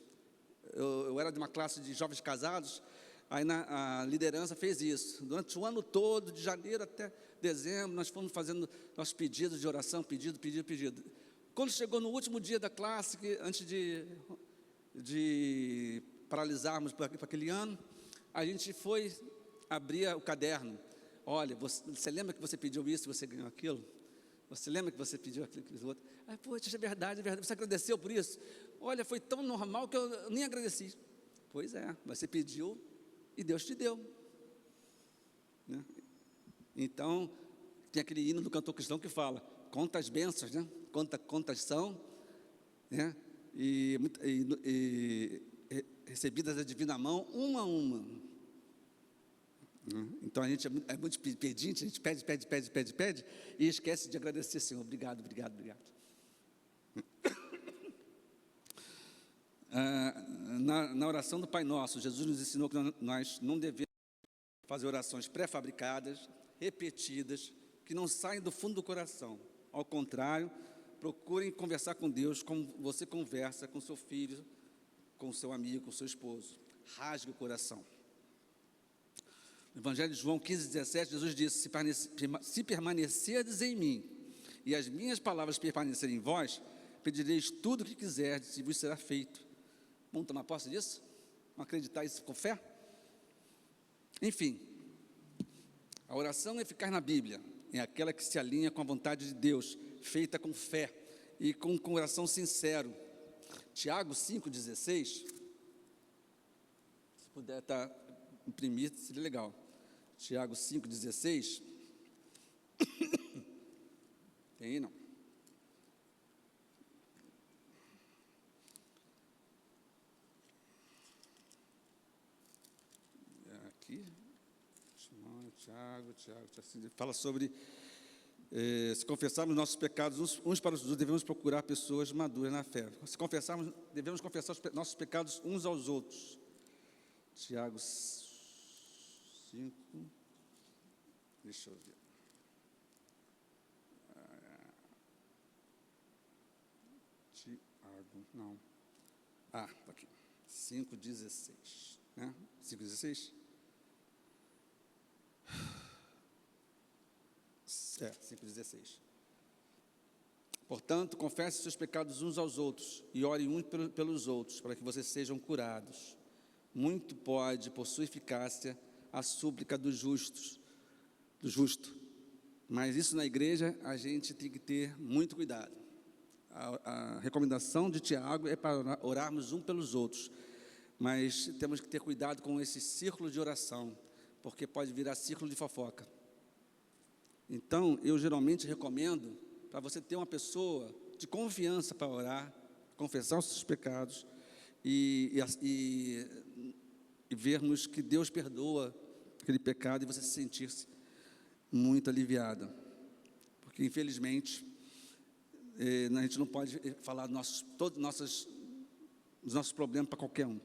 Eu era de uma classe de jovens casados, aí a liderança fez isso. Durante o ano todo, de janeiro até dezembro, nós fomos fazendo nossos pedidos de oração, pedido. Quando chegou no último dia da classe, antes de paralisarmos para aquele ano, a gente foi abrir o caderno. Olha, você lembra que você pediu isso e você ganhou aquilo? Você lembra que você pediu aquilo e outro? Poxa, é verdade, você agradeceu por isso? Olha, foi tão normal que eu nem agradeci. Pois é, você pediu e Deus te deu. Né? Então, tem aquele hino do cantor cristão que fala, conta as bênçãos, né? Quantas são, né? E recebidas da divina mão, uma a uma. Então a gente é muito pedinte, a gente pede, e esquece de agradecer, Senhor, obrigado. Na oração do Pai Nosso, Jesus nos ensinou que nós não devemos fazer orações pré-fabricadas, repetidas, que não saem do fundo do coração. Ao contrário, procurem conversar com Deus como você conversa com seu filho, com seu amigo, com seu esposo. Rasgue o coração. No Evangelho de João 15:17, Jesus disse, se permanecerdes em mim, e as minhas palavras permanecerem em vós, pedireis tudo o que quiserdes, e vos será feito. Vamos tomar posse disso? Vamos acreditar isso com fé? Enfim, a oração eficaz na Bíblia é aquela que se alinha com a vontade de Deus, feita com fé e com um coração sincero. Tiago 5,16, se puder imprimir, seria legal. Tiago 5,16, tem aí não? Aqui, Tiago, fala sobre se confessarmos nossos pecados uns para os outros, devemos procurar pessoas maduras na fé. Se confessarmos, devemos confessar os nossos pecados uns aos outros. Tiago 5, deixa eu ver. Tiago, não. Tá aqui. 5,16, né? 5,16. 5,16. Portanto, confessem seus pecados uns aos outros e orem uns pelos outros, para que vocês sejam curados. Muito pode, por sua eficácia, a súplica do justo. Mas isso na igreja a gente tem que ter muito cuidado. A recomendação de Tiago é para orarmos uns pelos outros, mas temos que ter cuidado com esse círculo de oração, porque pode virar círculo de fofoca. Então, eu geralmente recomendo para você ter uma pessoa de confiança para orar, confessar os seus pecados e vermos que Deus perdoa aquele pecado e você se sentir-se muito aliviada. Porque, infelizmente, a gente não pode falar todos os nossos problemas para qualquer um.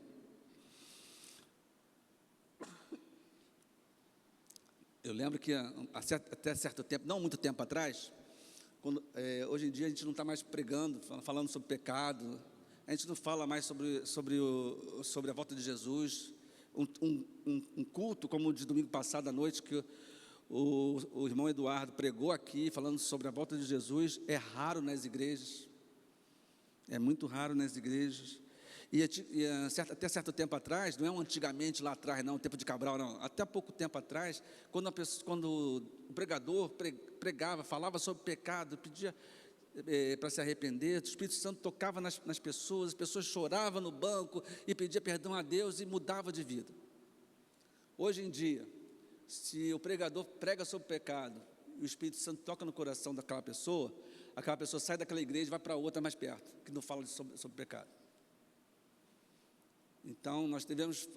Eu lembro que até certo tempo, não muito tempo atrás, hoje em dia a gente não está mais pregando, falando sobre pecado, a gente não fala mais sobre a volta de Jesus. Um culto como o de domingo passado à noite, que o irmão Eduardo pregou aqui, falando sobre a volta de Jesus, é raro nas igrejas, é muito raro nas igrejas. Até certo tempo atrás, não é um antigamente lá atrás, não, tempo de Cabral, não, até pouco tempo atrás, quando o pregador pregava, falava sobre pecado, pedia para se arrepender, o Espírito Santo tocava nas pessoas, as pessoas choravam no banco e pediam perdão a Deus e mudava de vida. Hoje em dia, se o pregador prega sobre pecado e o Espírito Santo toca no coração daquela pessoa sai daquela igreja e vai para outra mais perto, que não fala sobre pecado. Então, nós devemos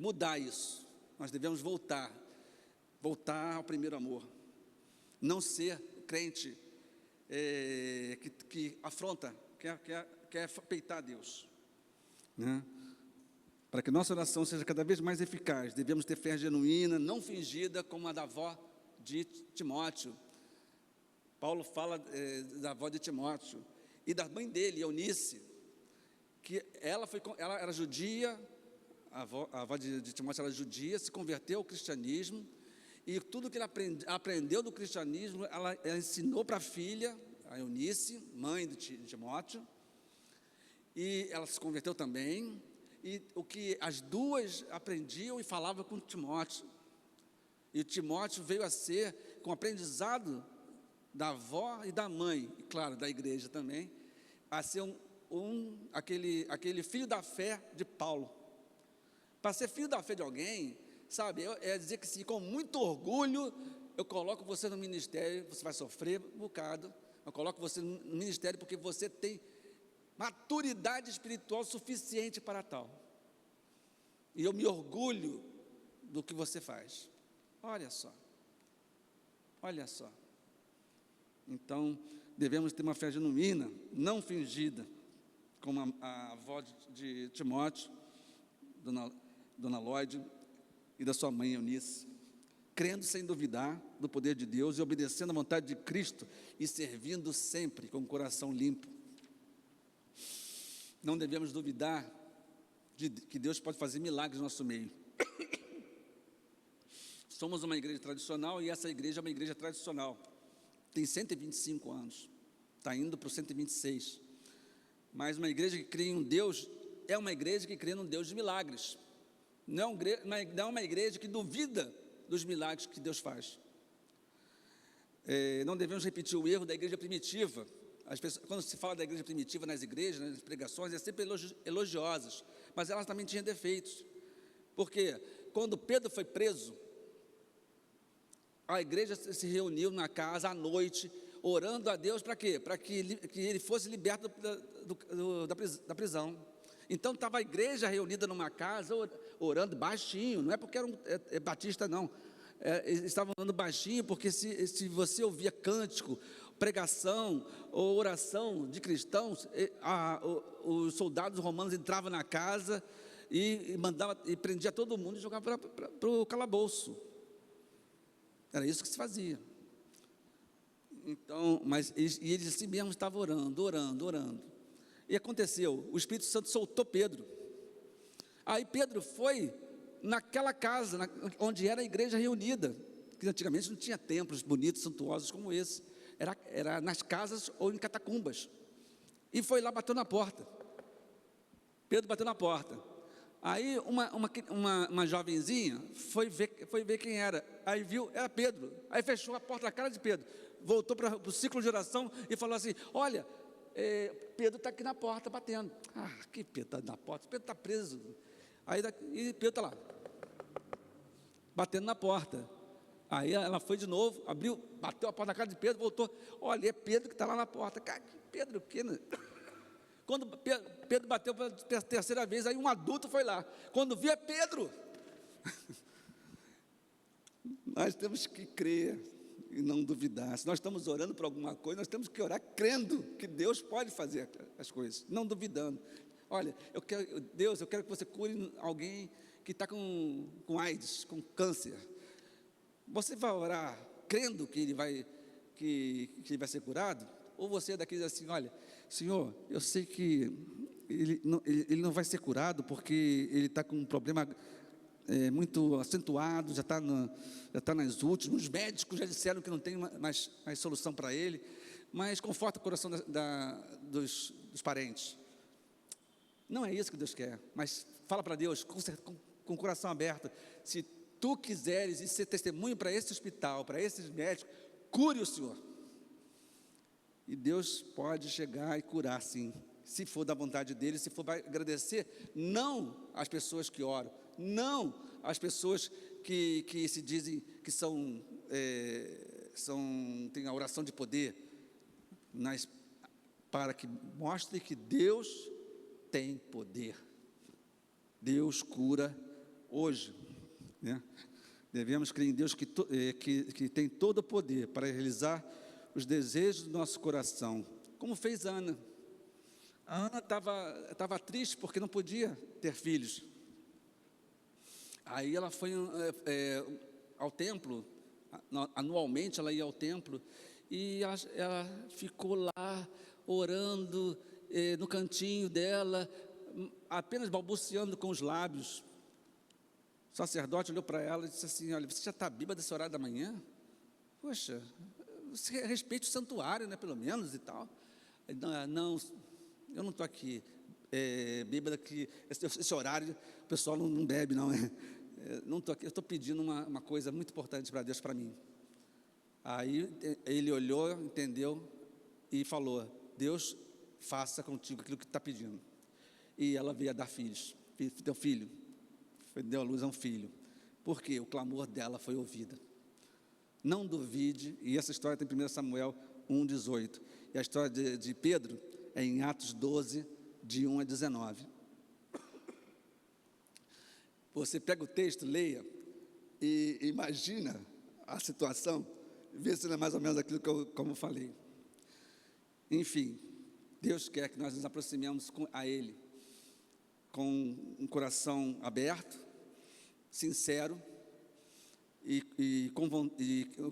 mudar isso, nós devemos voltar ao primeiro amor, não ser crente que afronta, quer peitar Deus, né? Para que nossa oração seja cada vez mais eficaz, devemos ter fé genuína, não fingida, como a da avó de Timóteo. Paulo fala da avó de Timóteo e da mãe dele, Eunice, que ela era judia, a avó de Timóteo era judia, se converteu ao cristianismo, e tudo que ela aprendeu do cristianismo, ela ensinou para a filha, a Eunice, mãe de Timóteo, e ela se converteu também, e o que as duas aprendiam e falavam com Timóteo, e o Timóteo veio a ser, com o aprendizado da avó e da mãe, e claro, da igreja também, a ser aquele filho da fé de Paulo. Para ser filho da fé de alguém, sabe, é dizer que se com muito orgulho eu coloco você no ministério, você vai sofrer um bocado, eu coloco você no ministério porque você tem maturidade espiritual suficiente para tal, e eu me orgulho do que você faz. Olha só, então devemos ter uma fé genuína, não fingida, como a avó de Timóteo, Dona Lloyd, e da sua mãe Eunice, crendo sem duvidar do poder de Deus e obedecendo à vontade de Cristo e servindo sempre com o coração limpo. Não devemos duvidar de que Deus pode fazer milagres no nosso meio. Somos uma igreja tradicional e essa igreja é uma igreja tradicional. Tem 125 anos, está indo para o 126. Mas uma igreja que crê em um Deus, é uma igreja que crê num Deus de milagres. Não é uma igreja que duvida dos milagres que Deus faz. Não devemos repetir o erro da igreja primitiva. As pessoas, quando se fala da igreja primitiva nas igrejas, nas pregações, é sempre elogiosas, mas elas também tinham defeitos. Porque quando Pedro foi preso, a igreja se reuniu na casa à noite, orando a Deus para quê? Para que ele fosse liberto da prisão. Então estava a igreja reunida numa casa, orando baixinho, não é porque era batista não, eles estavam orando baixinho, porque se você ouvia cântico, pregação ou oração de cristãos, os soldados romanos entravam na casa e prendia todo mundo e jogava para o calabouço. Era isso que se fazia. Então, eles assim mesmo estavam orando. E aconteceu, o Espírito Santo soltou Pedro. Aí Pedro foi naquela casa, onde era a igreja reunida, porque antigamente não tinha templos bonitos, suntuosos como esse. Era nas casas ou em catacumbas. E foi lá, bateu na porta. Pedro bateu na porta. Aí uma jovenzinha foi ver quem era. Aí viu, era Pedro. Aí fechou a porta na cara de Pedro. Voltou para o ciclo de oração e falou assim: olha, Pedro está aqui na porta batendo. Que Pedro está na porta? Pedro está preso. Aí e Pedro está lá, batendo na porta. Aí ela foi de novo, abriu, bateu a porta na cara de Pedro, voltou. Olha, é Pedro que está lá na porta. Cara, Pedro, que... Quando Pedro bateu pela terceira vez, aí um adulto foi lá. Quando viu, é Pedro. Nós temos que crer e não duvidar. Se nós estamos orando por alguma coisa, nós temos que orar crendo que Deus pode fazer as coisas, não duvidando. Olha, Deus, eu quero que você cure alguém que está com AIDS, com câncer. Você vai orar crendo que ele vai ser curado? Ou você é daqueles assim: olha, Senhor, eu sei que ele não vai ser curado porque ele está com um problema muito acentuado, já está nas últimas, os médicos já disseram que não tem mais solução para ele, mas conforta o coração dos parentes. Não é isso que Deus quer, mas fala para Deus com o coração aberto: se tu quiseres e ser testemunho para esse hospital, para esses médicos, cure o Senhor. E Deus pode chegar e curar, sim, se for da vontade dEle, se for para agradecer, não as pessoas que oram, não as pessoas que se dizem que têm a oração de poder, mas para que mostre que Deus tem poder. Deus cura hoje, né? Devemos crer em Deus que tem todo o poder para realizar os desejos do nosso coração, como fez Ana. A Ana estava triste porque não podia ter filhos. Aí ela foi ao templo, anualmente ela ia ao templo, e ela ficou lá orando no cantinho dela, apenas balbuciando com os lábios. O sacerdote olhou para ela e disse assim: olha, você já está bêbada desse horário da manhã? Poxa, você respeite o santuário, né, pelo menos e tal. Não, eu não estou aqui bêbada, que esse horário o pessoal não bebe, não. Não estou aqui, eu estou pedindo uma coisa muito importante para Deus, para mim. Aí ele olhou, entendeu e falou: Deus faça contigo aquilo que está pedindo. E ela veio a dar filhos, teu filho, deu à luz a um filho, porque o clamor dela foi ouvido. Não duvide, e essa história tem em 1 Samuel 1,18, e a história de Pedro é em Atos 12, de 1 a 19. Você pega o texto, leia, e imagina a situação, vê se não é mais ou menos aquilo como eu falei. Enfim, Deus quer que nós nos aproximemos a Ele, com um coração aberto, sincero, e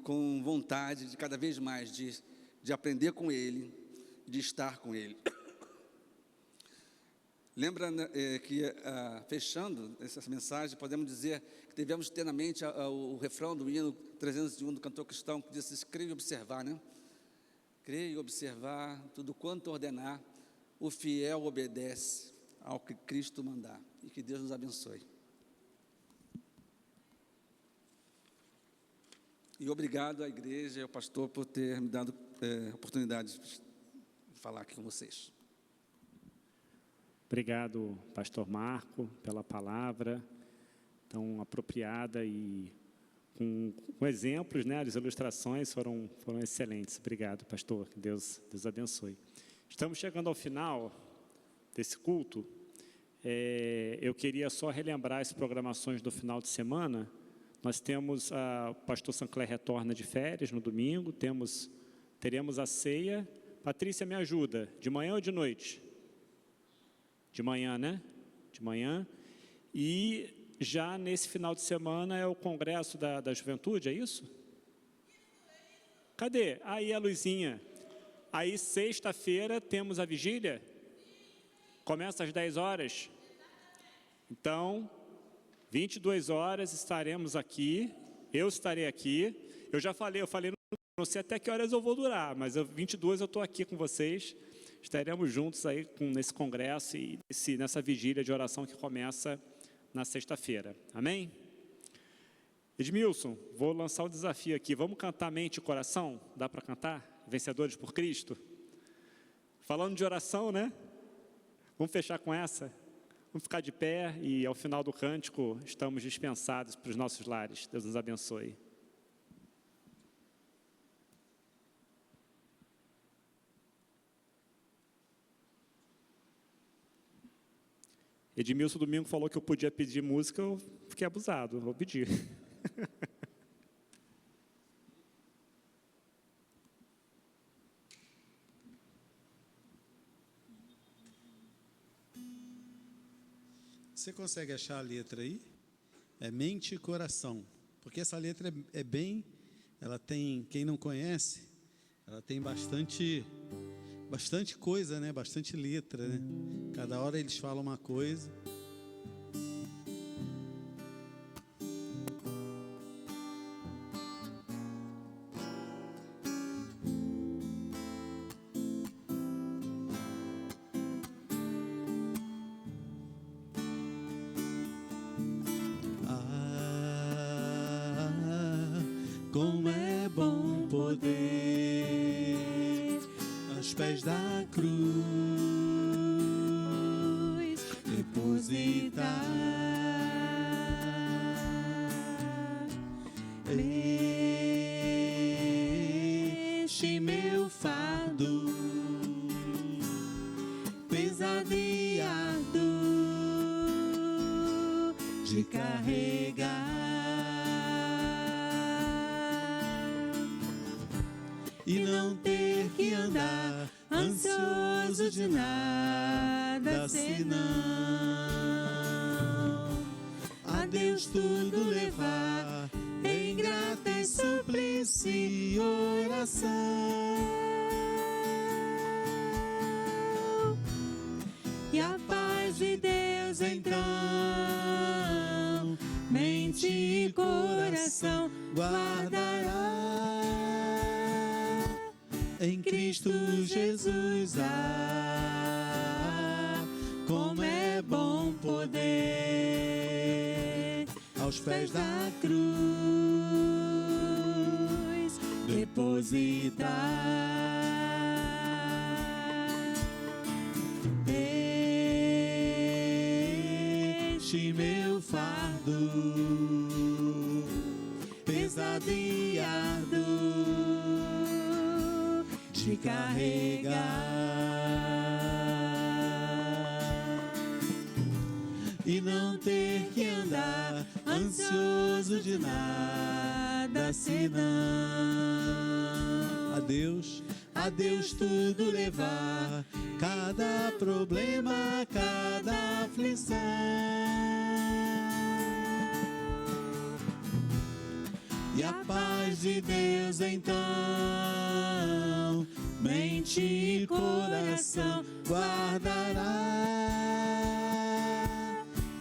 com vontade de cada vez mais de aprender com Ele, de estar com Ele. Lembra que, fechando essa mensagem, podemos dizer que devemos ter na mente o refrão do hino 301 do cantor cristão, que diz: creio e observar, né? Creio e observar tudo quanto ordenar, o fiel obedece ao que Cristo mandar. E que Deus nos abençoe. E obrigado à igreja e ao pastor por ter me dado a oportunidade de falar aqui com vocês. Obrigado, pastor Marco, pela palavra tão apropriada e com exemplos, né? As ilustrações foram excelentes. Obrigado, pastor. Que Deus abençoe. Estamos chegando ao final desse culto. Eu queria só relembrar as programações do final de semana. Nós temos o pastor Sancler retorna de férias no domingo, teremos a ceia. Patrícia, me ajuda, de manhã ou de noite? De manhã, né? De manhã. E já nesse final de semana é o congresso da juventude, é isso? Cadê? Aí a luzinha. Aí sexta-feira temos a vigília? Começa às 10 horas? Então, 22 horas estaremos aqui, eu estarei aqui. Eu falei, não sei até que horas eu vou durar, mas 22 eu estou aqui com vocês. Estaremos juntos aí nesse congresso e nessa vigília de oração que começa na sexta-feira. Amém? Edmilson, vou lançar o desafio aqui. Vamos cantar Mente e Coração? Dá para cantar? Vencedores por Cristo? Falando de oração, né? Vamos fechar com essa? Vamos ficar de pé e ao final do cântico estamos dispensados para os nossos lares. Deus nos abençoe. Edmilson domingo falou que eu podia pedir música, eu fiquei abusado, vou pedir. Você consegue achar a letra aí? É mente e coração. Porque essa letra é bem... Ela tem, quem não conhece, ela tem bastante coisa, né? Bastante letra, né? Cada hora eles falam uma coisa. Como é bom poder aos pés da cruz depositar este meu fardo pesado e árduo de carregar. E não ter que andar ansioso de nada senão a Deus tudo levar em grata e suplice e oração. E a paz de Deus então mente e coração guardará em Cristo Jesus. Como é bom poder aos pés da cruz depositar este meu fardo pesado e árduo de carregar. E não ter que andar ansioso de nada senão a Deus tudo levar, cada problema, cada aflição. E a paz de Deus então mente e coração guardará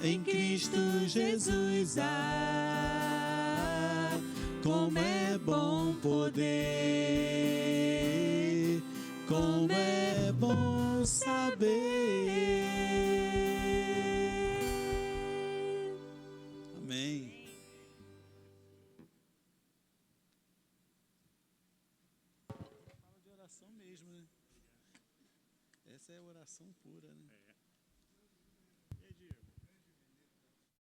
em Cristo Jesus. Como é bom poder, como é bom saber. Amém. Fala de oração mesmo, né? Essa é oração pura, né?